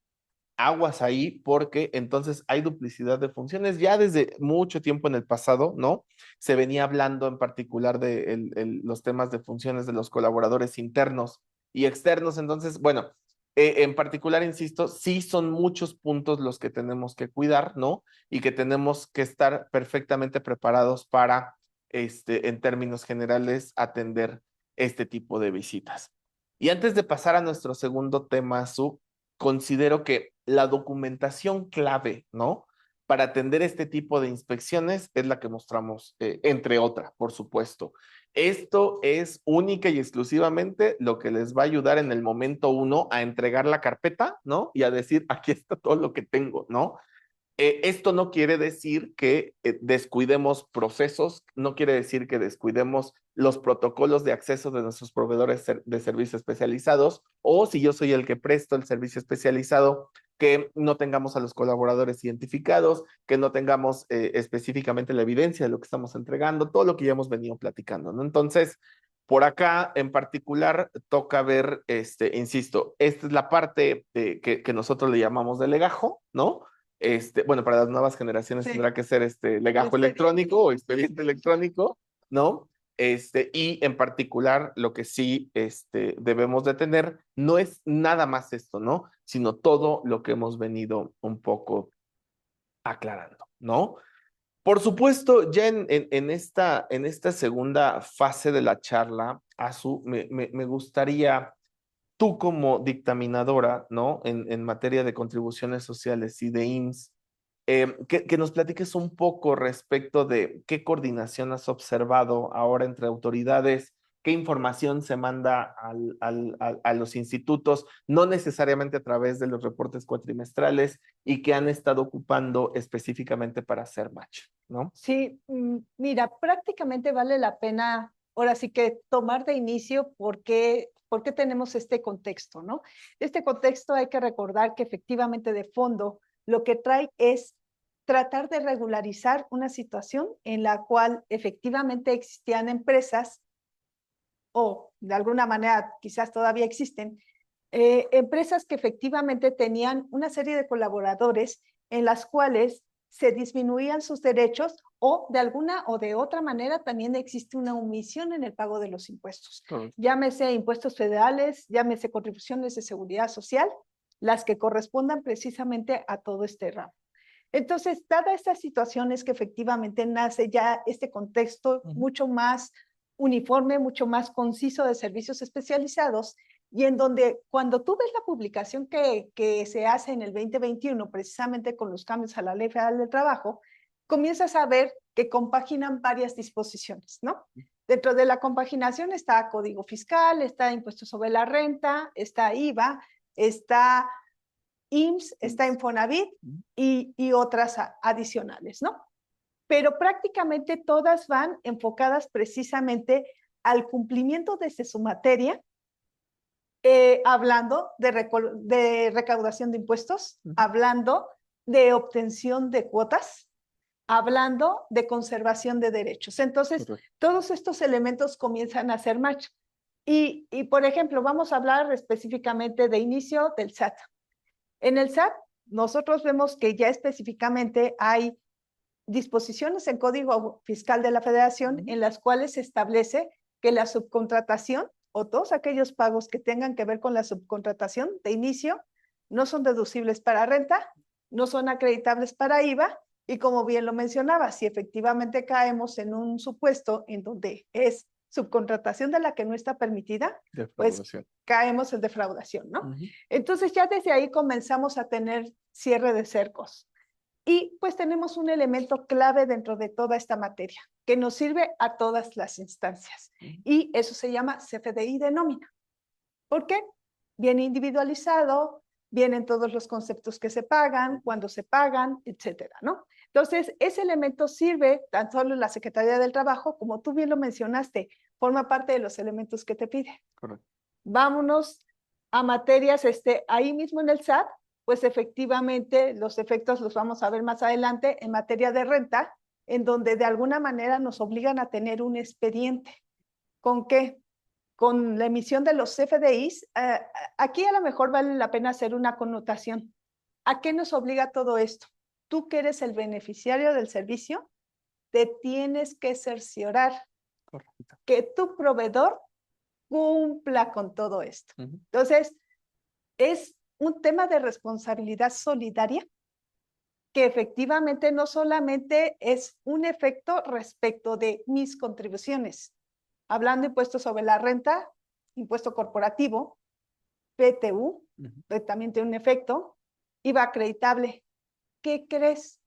Aguas ahí, porque entonces hay duplicidad de funciones. Ya desde mucho tiempo en el pasado, ¿no? Se venía hablando en particular de los temas de funciones de los colaboradores internos y externos. Entonces, bueno, en particular, insisto, sí son muchos puntos los que tenemos que cuidar, ¿no? Y que tenemos que estar perfectamente preparados para, en términos generales, atender este tipo de visitas. Y antes de pasar a nuestro segundo tema, Su, considero que la documentación clave, ¿no? Para atender este tipo de inspecciones es la que mostramos, entre otras, por supuesto. Esto es única y exclusivamente lo que les va a ayudar en el momento uno a entregar la carpeta, ¿no? Y a decir, aquí está todo lo que tengo, ¿no? Esto no quiere decir que descuidemos procesos, no quiere decir que descuidemos los protocolos de acceso de nuestros proveedores de servicios especializados, o si yo soy el que presto el servicio especializado, que no tengamos a los colaboradores identificados, que no tengamos específicamente la evidencia de lo que estamos entregando, todo lo que ya hemos venido platicando, ¿no? Entonces, por acá en particular toca ver, insisto, esta es la parte que nosotros le llamamos de legajo, ¿no? Bueno, para las nuevas generaciones Sí, tendrá que ser el legajo expediente. electrónico o expediente electrónico, ¿no? Y en particular lo que sí debemos de tener no es nada más esto, ¿no? Sino todo lo que hemos venido un poco aclarando, ¿no? Por supuesto, ya en esta segunda fase de la charla, Azu, me gustaría tú como dictaminadora, ¿no? En materia de contribuciones sociales y de IMSS, que nos platiques un poco respecto de qué coordinación has observado ahora entre autoridades, qué información se manda a los institutos, no necesariamente a través de los reportes cuatrimestrales, y que han estado ocupando específicamente para hacer match, ¿no? Sí, mira, prácticamente vale la pena ahora sí que tomar de inicio por qué tenemos este contexto, ¿no? Este contexto hay que recordar que efectivamente de fondo lo que trae es tratar de regularizar una situación en la cual efectivamente existían empresas o de alguna manera quizás todavía existen, empresas que efectivamente tenían una serie de colaboradores en las cuales se disminuían sus derechos o de alguna o de otra manera también existe una omisión en el pago de los impuestos. Llámese impuestos federales, llámese contribuciones de seguridad social, las que correspondan precisamente a todo este ramo. Entonces, dada estas situaciones que efectivamente nace ya este contexto mucho más uniforme, mucho más conciso de servicios especializados, y en donde cuando tú ves la publicación que se hace en el 2021, precisamente con los cambios a la Ley Federal del Trabajo, comienzas a ver que compaginan varias disposiciones, ¿no? Dentro de la compaginación está Código Fiscal, está Impuesto sobre la Renta, está IVA, está IMSS, está Infonavit y otras adicionales, ¿no? Pero prácticamente todas van enfocadas precisamente al cumplimiento desde su materia, hablando de recaudación de impuestos, hablando de obtención de cuotas, hablando de conservación de derechos. Entonces, todos estos elementos comienzan a hacer match. Por ejemplo, vamos a hablar específicamente de inicio del SAT. En el SAT, nosotros vemos que ya específicamente hay disposiciones en Código Fiscal de la Federación en las cuales se establece que la subcontratación o todos aquellos pagos que tengan que ver con la subcontratación de inicio no son deducibles para renta, no son acreditables para IVA y como bien lo mencionaba, si efectivamente caemos en un supuesto en donde es subcontratación de la que no está permitida, pues caemos en defraudación, ¿no? Entonces ya desde ahí comenzamos a tener cierre de cercos. Y pues tenemos un elemento clave dentro de toda esta materia que nos sirve a todas las instancias y eso se llama CFDI de nómina. ¿Por qué? Viene individualizado, vienen todos los conceptos que se pagan, cuándo se pagan, etcétera, ¿no? Entonces, ese elemento sirve tan solo en la Secretaría del Trabajo, como tú bien lo mencionaste, forma parte de los elementos que te pide. Correcto. Vámonos a materias, ahí mismo en el SAT, pues efectivamente los efectos los vamos a ver más adelante en materia de renta, en donde de alguna manera nos obligan a tener un expediente. ¿Con qué? Con la emisión de los CFDIs. Aquí a lo mejor vale la pena hacer una connotación. ¿A qué nos obliga todo esto? Tú que eres el beneficiario del servicio, te tienes que cerciorar que tu proveedor cumpla con todo esto. Entonces, es un tema de responsabilidad solidaria que efectivamente no solamente es un efecto respecto de mis contribuciones, hablando de impuestos sobre la renta, impuesto corporativo, PTU, también tiene un efecto, IVA acreditable. ¿Qué crees?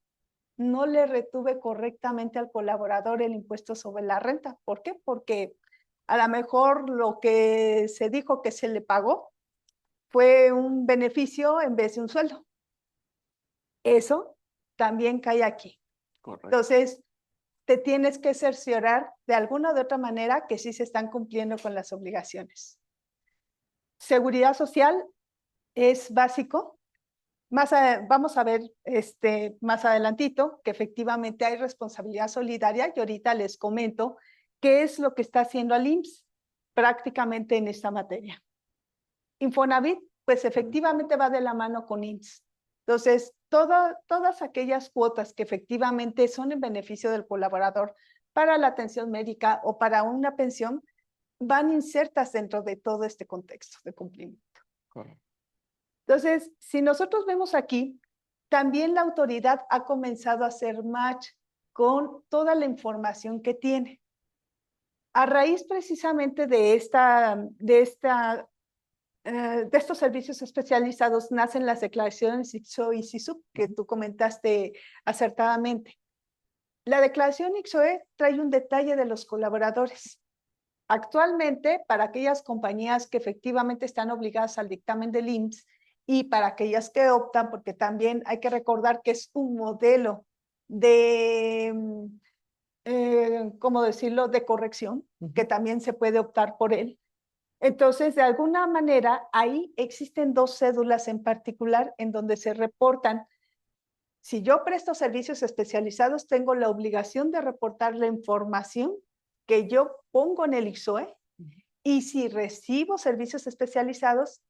No le retuve correctamente al colaborador el impuesto sobre la renta. ¿Por qué? Porque a lo mejor lo que se dijo que se le pagó fue un beneficio en vez de un sueldo. Eso también cae aquí. Correcto. Entonces, te tienes que cerciorar de alguna u otra manera que sí se están cumpliendo con las obligaciones. Seguridad social es básico. Vamos a ver más adelantito que efectivamente hay responsabilidad solidaria y ahorita les comento qué es lo que está haciendo el IMSS prácticamente en esta materia. Infonavit, pues efectivamente va de la mano con IMSS. Entonces, todas aquellas cuotas que efectivamente son en beneficio del colaborador para la atención médica o para una pensión, van insertas dentro de todo este contexto de cumplimiento. Correcto. Entonces, si nosotros vemos aquí, también la autoridad ha comenzado a hacer match con toda la información que tiene. A raíz precisamente de estos servicios especializados nacen las declaraciones ICSOE y SISUB que tú comentaste acertadamente. La declaración ICSOE trae un detalle de los colaboradores. Actualmente, para aquellas compañías que efectivamente están obligadas al dictamen del IMSS y para aquellas que optan, porque también hay que recordar que es un modelo de, ¿cómo decirlo?, de corrección, que también se puede optar por él. Entonces, de alguna manera, ahí existen dos cédulas en particular en donde se reportan. Si yo presto servicios especializados, tengo la obligación de reportar la información que yo pongo en el ICSOE y si recibo servicios especializados,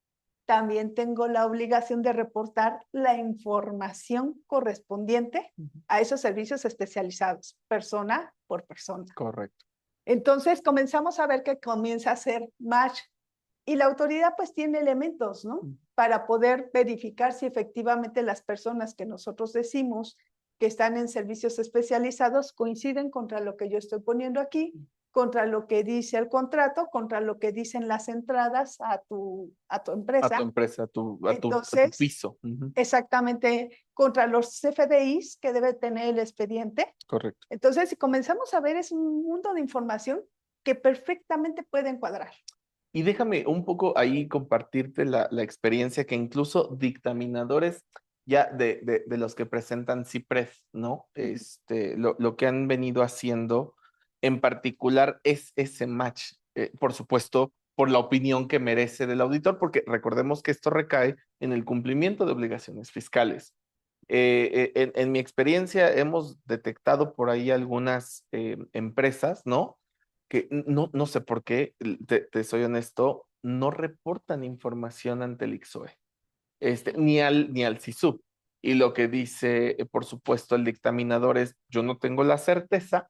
también tengo la obligación de reportar la información correspondiente a esos servicios especializados, persona por persona. Correcto. Entonces comenzamos a ver que comienza a ser match y la autoridad pues tiene elementos, ¿no? Para poder verificar si efectivamente las personas que nosotros decimos que están en servicios especializados coinciden contra lo que yo estoy poniendo aquí, contra lo que dice el contrato, contra lo que dicen las entradas a tu empresa. A tu empresa, a tu piso. Exactamente, contra los CFDIs que debe tener el expediente. Correcto. Entonces, si comenzamos a ver, es un mundo de información que perfectamente puede encuadrar. Y déjame un poco ahí compartirte la experiencia que incluso dictaminadores ya de los que presentan CIPREF, ¿no? Lo que han venido haciendo en particular es ese match, por supuesto, por la opinión que merece del auditor, porque recordemos que esto recae en el cumplimiento de obligaciones fiscales. En mi experiencia hemos detectado por ahí algunas empresas, ¿no? Que no sé por qué, te soy honesto, no reportan información ante el ICSOE, ni al SISUB. Y lo que dice, por supuesto, el dictaminador es, yo no tengo la certeza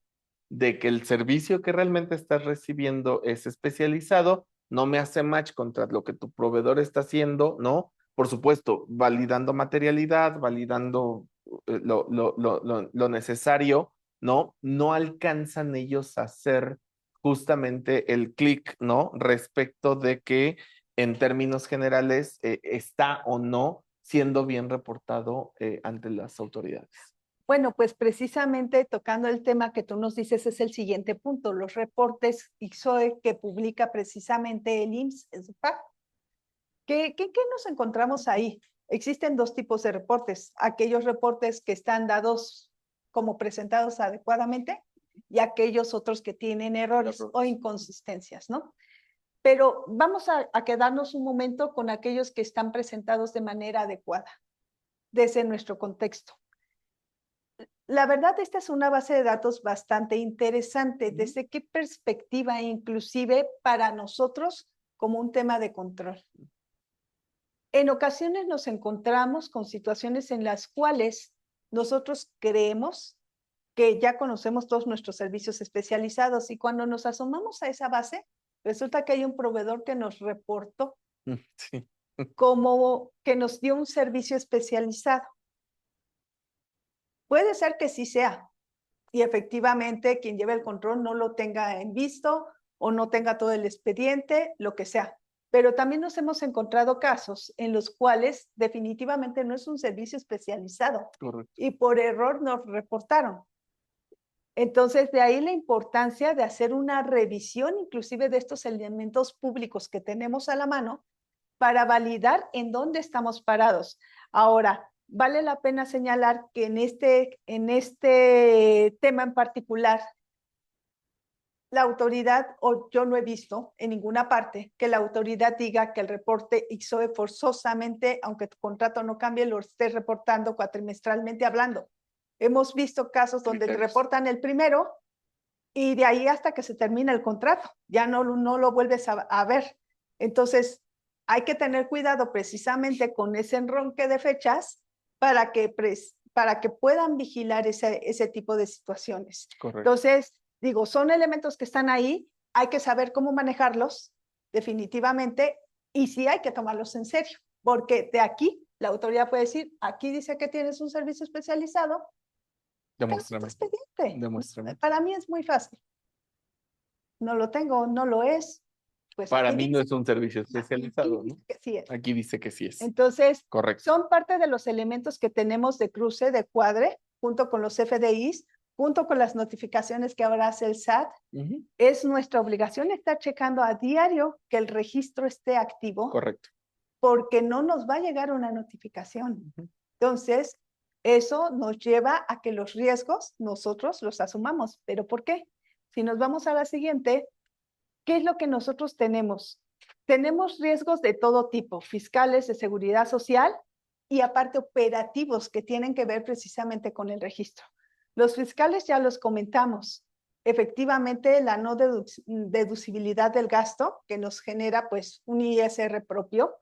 de que el servicio que realmente estás recibiendo es especializado, no me hace match contra lo que tu proveedor está haciendo, ¿no? Por supuesto, validando materialidad, validando lo necesario, ¿no? No alcanzan ellos a hacer justamente el clic, ¿no? Respecto de que en términos generales está o no siendo bien reportado ante las autoridades. Bueno, pues precisamente tocando el tema que tú nos dices es el siguiente punto, los reportes ICSOE que publica precisamente el IMSS. ¿Qué nos encontramos ahí? Existen dos tipos de reportes, aquellos reportes que están dados como presentados adecuadamente y aquellos otros que tienen errores o inconsistencias, ¿no? Pero vamos a quedarnos un momento con aquellos que están presentados de manera adecuada, desde nuestro contexto. La verdad, esta es una base de datos bastante interesante. ¿Desde qué perspectiva, inclusive para nosotros, como un tema de control? En ocasiones nos encontramos con situaciones en las cuales nosotros creemos que ya conocemos todos nuestros servicios especializados y cuando nos asomamos a esa base, resulta que hay un proveedor que nos reportó Sí. como que nos dio un servicio especializado. Puede ser que sí sea, y efectivamente quien lleve el control no lo tenga en visto o no tenga todo el expediente, lo que sea. Pero también nos hemos encontrado casos en los cuales definitivamente no es un servicio especializado. Correcto. Y por error nos reportaron. Entonces, de ahí la importancia de hacer una revisión inclusive de estos elementos públicos que tenemos a la mano para validar en dónde estamos parados. Ahora, vale la pena señalar que en este tema en particular, la autoridad, o yo no he visto en ninguna parte que la autoridad diga que el reporte ICSOE forzosamente, aunque tu contrato no cambie, lo estés reportando cuatrimestralmente hablando. Hemos visto casos donde te reportan el primero y de ahí hasta que se termina el contrato, ya no lo vuelves a ver. Entonces, hay que tener cuidado precisamente con ese enronque de fechas para que puedan vigilar ese tipo de situaciones. Correcto. Entonces, digo, son elementos que están ahí, hay que saber cómo manejarlos definitivamente y sí hay que tomarlos en serio, porque de aquí la autoridad puede decir, aquí dice que tienes un servicio especializado, Demuéstrame. expediente. Demuéstrame. Para mí es muy fácil. No lo tengo, no lo es. Pues para aquí mí no dice, es un servicio especializado, aquí ¿no? dice que sí es. Aquí dice que sí es. Entonces, Correcto. son parte de los elementos que tenemos de cruce, de cuadre, junto con los FDIs, junto con las notificaciones que ahora hace el SAT. Es nuestra obligación estar checando a diario que el registro esté activo. Correcto. Porque no nos va a llegar una notificación. Entonces, eso nos lleva a que los riesgos nosotros los asumamos. ¿Pero por qué? Si nos vamos a la siguiente, ¿qué es lo que nosotros tenemos? Tenemos riesgos de todo tipo, fiscales, de seguridad social y aparte operativos que tienen que ver precisamente con el registro. Los fiscales ya los comentamos. Efectivamente, la no deducibilidad del gasto que nos genera pues un ISR propio,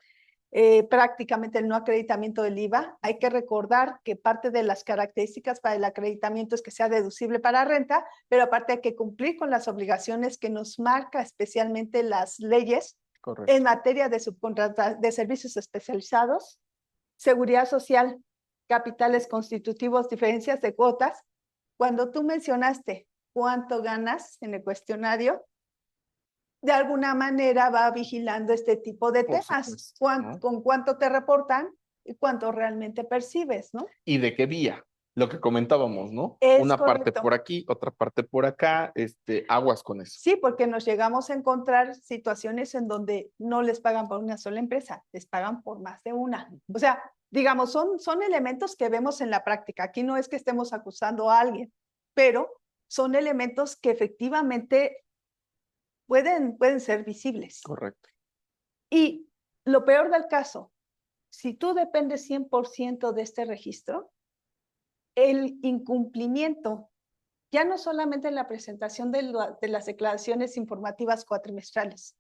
prácticamente el no acreditamiento del IVA. Hay que recordar que parte de las características para el acreditamiento es que sea deducible para renta, pero aparte hay que cumplir con las obligaciones que nos marca especialmente las leyes. Correcto. En materia de subcontrata de servicios especializados, seguridad social, capitales constitutivos, diferencias de cuotas. Cuando tú mencionaste cuánto ganas en el cuestionario, de alguna manera va vigilando este tipo de temas. ¿Con cuánto te reportan y cuánto realmente percibes, no? ¿Y de qué vía? Lo que comentábamos, ¿no? Es una correcto. Parte por aquí, otra parte por acá, aguas con eso. Sí, porque nos llegamos a encontrar situaciones en donde no les pagan por una sola empresa, les pagan por más de una. O sea, digamos, son elementos que vemos en la práctica. Aquí no es que estemos acusando a alguien, pero son elementos que efectivamente pueden ser visibles. Correcto. Y lo peor del caso, si tú dependes 100% de este registro, el incumplimiento, ya no solamente en la presentación de las declaraciones informativas cuatrimestrales,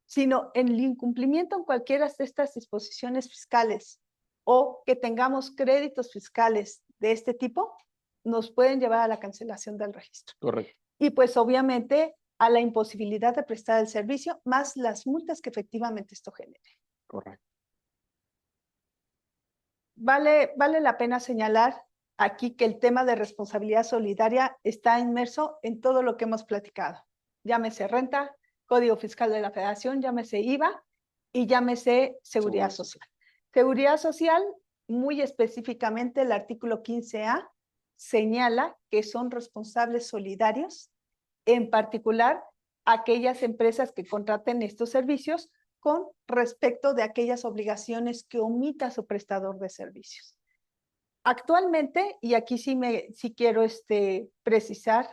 sino en el incumplimiento en cualquiera de estas disposiciones fiscales o que tengamos créditos fiscales de este tipo, nos pueden llevar a la cancelación del registro. Correcto. Y pues obviamente a la imposibilidad de prestar el servicio, más las multas que efectivamente esto genere. Correcto. Vale la pena señalar aquí que el tema de responsabilidad solidaria está inmerso en todo lo que hemos platicado. Llámese renta, Código Fiscal de la Federación, llámese IVA y llámese Seguridad Social. Seguridad Social, muy específicamente el artículo 15A, señala que son responsables solidarios, en particular aquellas empresas que contraten estos servicios con respecto de aquellas obligaciones que omita su prestador de servicios. Actualmente, y aquí sí quiero precisar,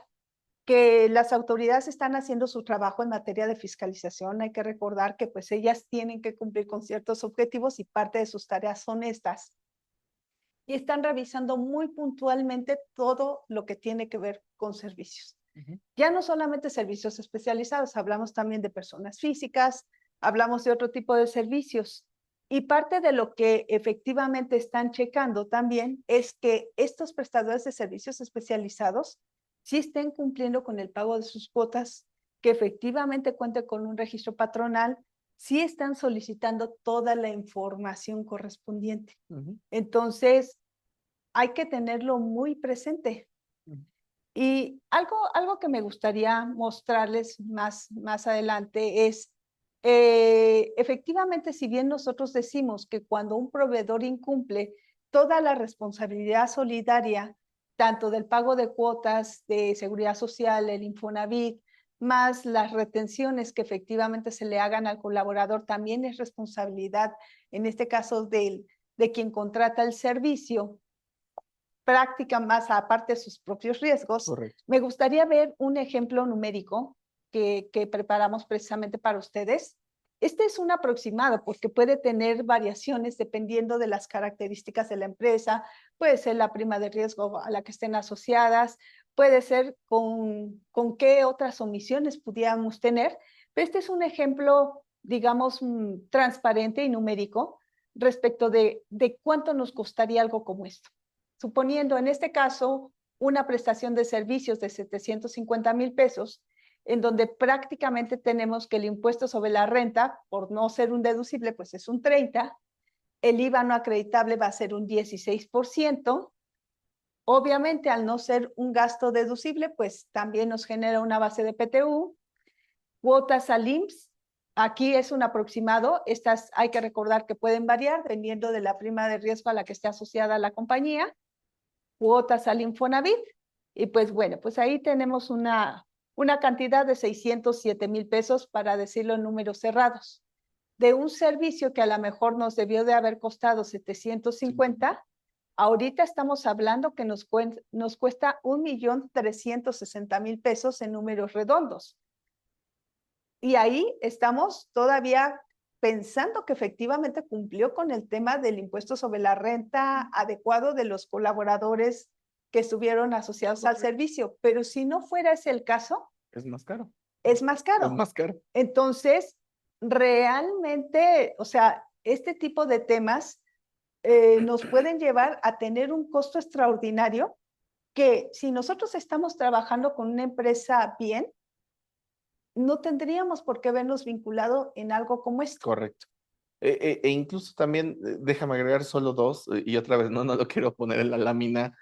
que las autoridades están haciendo su trabajo en materia de fiscalización. Hay que recordar que pues ellas tienen que cumplir con ciertos objetivos y parte de sus tareas son estas. Y están revisando muy puntualmente todo lo que tiene que ver con servicios. Ya no solamente servicios especializados, hablamos también de personas físicas, hablamos de otro tipo de servicios. Y parte de lo que efectivamente están checando también es que estos prestadores de servicios especializados sí estén cumpliendo con el pago de sus cuotas, que efectivamente cuenten con un registro patronal, sí están solicitando toda la información correspondiente. Entonces, hay que tenerlo muy presente. Y algo que me gustaría mostrarles más adelante es, efectivamente, si bien nosotros decimos que cuando un proveedor incumple toda la responsabilidad solidaria, tanto del pago de cuotas de seguridad social, el Infonavit, más las retenciones que efectivamente se le hagan al colaborador, también es responsabilidad, en este caso, de quien contrata el servicio, práctica más aparte de sus propios riesgos. Correcto. Me gustaría ver un ejemplo numérico que preparamos precisamente para ustedes. Este es un aproximado porque puede tener variaciones dependiendo de las características de la empresa, puede ser la prima de riesgo a la que estén asociadas, puede ser con qué otras omisiones pudiéramos tener, pero este es un ejemplo, digamos, transparente y numérico respecto de cuánto nos costaría algo como esto. Suponiendo en este caso una prestación de servicios de 750,000 pesos, en donde prácticamente tenemos que el impuesto sobre la renta, por no ser un deducible, pues es un 30%, el IVA no acreditable va a ser un 16%, obviamente al no ser un gasto deducible, pues también nos genera una base de PTU, cuotas al IMSS, aquí es un aproximado, estas hay que recordar que pueden variar dependiendo de la prima de riesgo a la que esté asociada la compañía, cuotas al Infonavit, y pues bueno, pues ahí tenemos una cantidad de 607,000 pesos, para decirlo en números cerrados, de un servicio que a lo mejor nos debió de haber costado 750, ahorita estamos hablando que nos cuesta 1,360,000 pesos en números redondos. Y ahí estamos todavía pensando que efectivamente cumplió con el tema del impuesto sobre la renta adecuado de los colaboradores que estuvieron asociados al servicio. Pero si no fuera ese el caso, es más caro. Es más caro. Es más caro. Entonces, realmente, o sea, este tipo de temas nos pueden llevar a tener un costo extraordinario que si nosotros estamos trabajando con una empresa bien, no tendríamos por qué vernos vinculado en algo como esto. Correcto. Incluso también, déjame agregar solo dos, y otra vez no lo quiero poner en la lámina,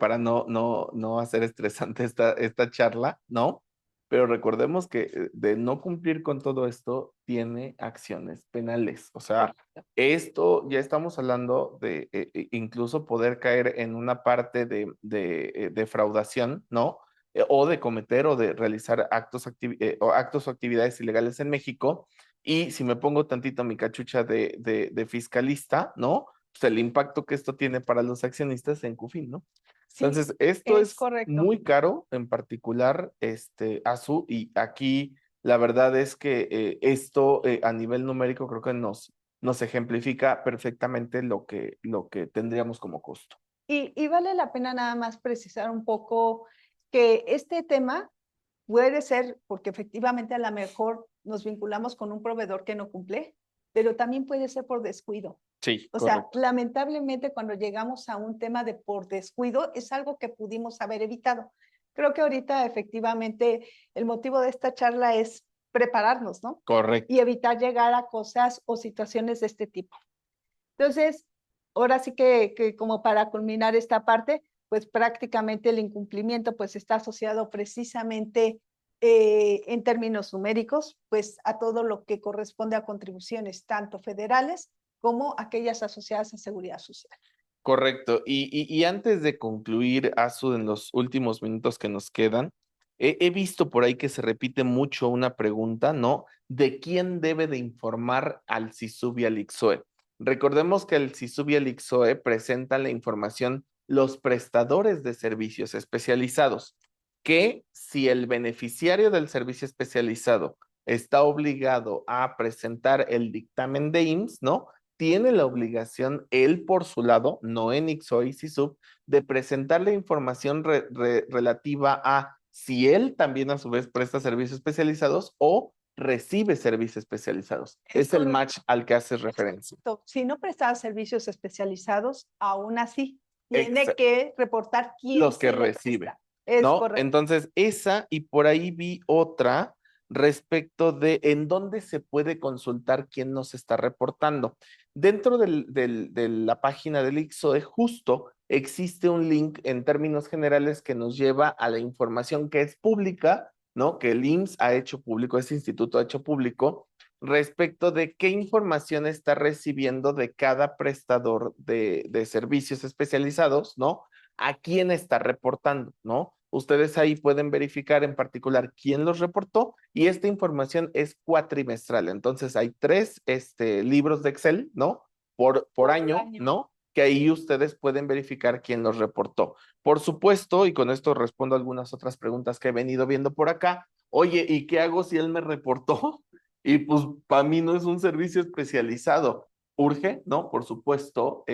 para no hacer estresante esta charla, ¿no? Pero recordemos que de no cumplir con todo esto, tiene acciones penales. O sea, esto ya estamos hablando de incluso poder caer en una parte de defraudación, ¿no? O de cometer o de realizar actos o actividades ilegales en México. Y si me pongo tantito mi cachucha de fiscalista, ¿no? Pues el impacto que esto tiene para los accionistas en Cufin, ¿no? Sí, Entonces, esto es correcto. muy caro, en particular, ASU, y aquí la verdad es que esto a nivel numérico creo que nos ejemplifica perfectamente lo que tendríamos como costo. Y vale la pena nada más precisar un poco que este tema puede ser porque efectivamente a lo mejor nos vinculamos con un proveedor que no cumple, pero también puede ser por descuido. Sí, O sea, correcto. lamentablemente cuando llegamos a un tema de por descuido es algo que pudimos haber evitado. Creo que ahorita efectivamente el motivo de esta charla es prepararnos, ¿no? Y Correcto. evitar llegar a cosas o situaciones de este tipo. Entonces, ahora sí que como para culminar esta parte, pues prácticamente el incumplimiento pues está asociado precisamente en términos numéricos, pues a todo lo que corresponde a contribuciones, tanto federales como aquellas asociadas a seguridad social. Correcto. Y antes de concluir, Azu, en los últimos minutos que nos quedan, he visto por ahí que se repite mucho una pregunta, ¿no? ¿De quién debe de informar al SISUB y al ICSOE? Recordemos que el SISUB y el ICSOE presentan la información los prestadores de servicios especializados, que si el beneficiario del servicio especializado está obligado a presentar el dictamen de IMSS, ¿no? Tiene la obligación, él por su lado, no en ICSOE y SISUB, de presentar la información relativa a si él también a su vez presta servicios especializados o recibe servicios especializados. Es el match al que haces referencia. Si no prestaba servicios especializados, aún así tiene Ex que reportar quién los que sí le recibe, presta. Es ¿no? correcto. Entonces, esa y por ahí vi otra respecto de en dónde se puede consultar quién nos está reportando. Dentro de la página del ICSOE, justo existe un link en términos generales que nos lleva a la información que es pública, ¿no? Que el IMSS ha hecho público, ese instituto ha hecho público, respecto de qué información está recibiendo de cada prestador de servicios especializados, ¿no? A quién está reportando, ¿no? Ustedes ahí pueden verificar en particular quién los reportó y esta información es cuatrimestral. Entonces hay tres libros de Excel, ¿no? Por año, ¿no? Que ahí ustedes pueden verificar quién los reportó. Por supuesto, y con esto respondo algunas otras preguntas que he venido viendo por acá. Oye, ¿y qué hago si él me reportó? Y pues para mí no es un servicio especializado. Urge, ¿no? Por supuesto,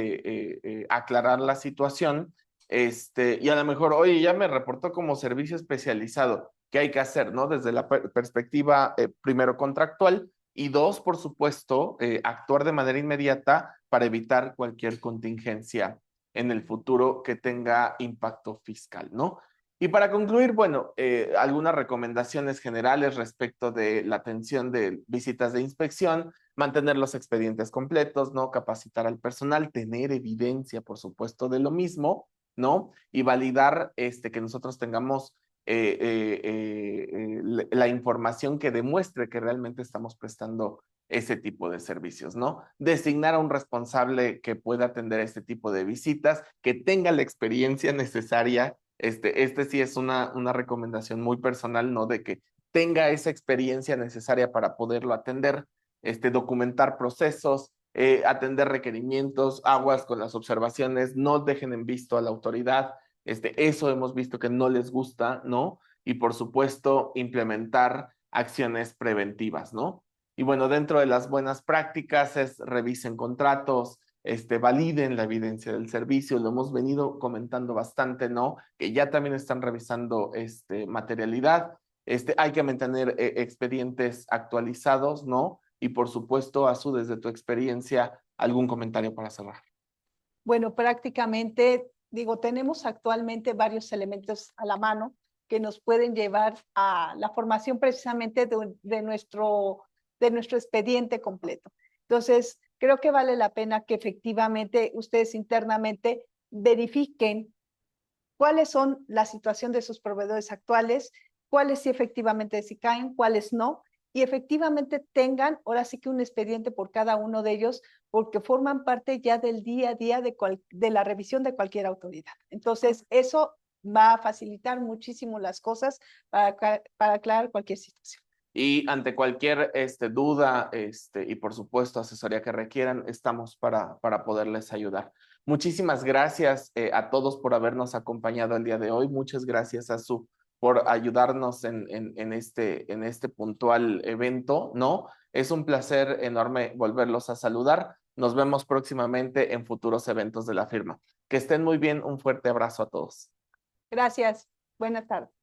aclarar la situación y a lo mejor, oye, ya me reportó como servicio especializado. ¿Qué hay que hacer, no? Desde la perspectiva, primero, contractual y dos, por supuesto, actuar de manera inmediata para evitar cualquier contingencia en el futuro que tenga impacto fiscal, ¿no? Y para concluir, bueno, algunas recomendaciones generales respecto de la atención de visitas de inspección, mantener los expedientes completos, ¿no? Capacitar al personal, tener evidencia, por supuesto, de lo mismo, ¿no? Y validar que nosotros tengamos la información que demuestre que realmente estamos prestando ese tipo de servicios, ¿no? Designar a un responsable que pueda atender este tipo de visitas, que tenga la experiencia necesaria. Sí es una recomendación muy personal, ¿no? De que tenga esa experiencia necesaria para poderlo atender, documentar procesos, atender requerimientos, aguas con las observaciones, no dejen en visto a la autoridad, eso hemos visto que no les gusta, ¿no? Y por supuesto, implementar acciones preventivas, ¿no? Y bueno, dentro de las buenas prácticas es revisen contratos, validen la evidencia del servicio, lo hemos venido comentando bastante, ¿no? Que ya también están revisando materialidad, hay que mantener expedientes actualizados, ¿no? Y por supuesto, Azu, desde tu experiencia, algún comentario para cerrar. Bueno, prácticamente, digo, tenemos actualmente varios elementos a la mano que nos pueden llevar a la formación precisamente de nuestro expediente completo. Entonces, creo que vale la pena que efectivamente ustedes internamente verifiquen cuáles son la situación de sus proveedores actuales, cuáles sí efectivamente sí caen, cuáles no, y efectivamente tengan ahora sí que un expediente por cada uno de ellos, porque forman parte ya del día a día de la revisión de cualquier autoridad. Entonces, eso va a facilitar muchísimo las cosas para aclarar cualquier situación. Y ante cualquier duda y por supuesto asesoría que requieran, estamos para poderles ayudar. Muchísimas gracias a todos por habernos acompañado el día de hoy. Muchas gracias a su por ayudarnos en este puntual evento, ¿no? Es un placer enorme volverlos a saludar. Nos vemos próximamente en futuros eventos de la firma. Que estén muy bien. Un fuerte abrazo a todos. Gracias. Buenas tardes.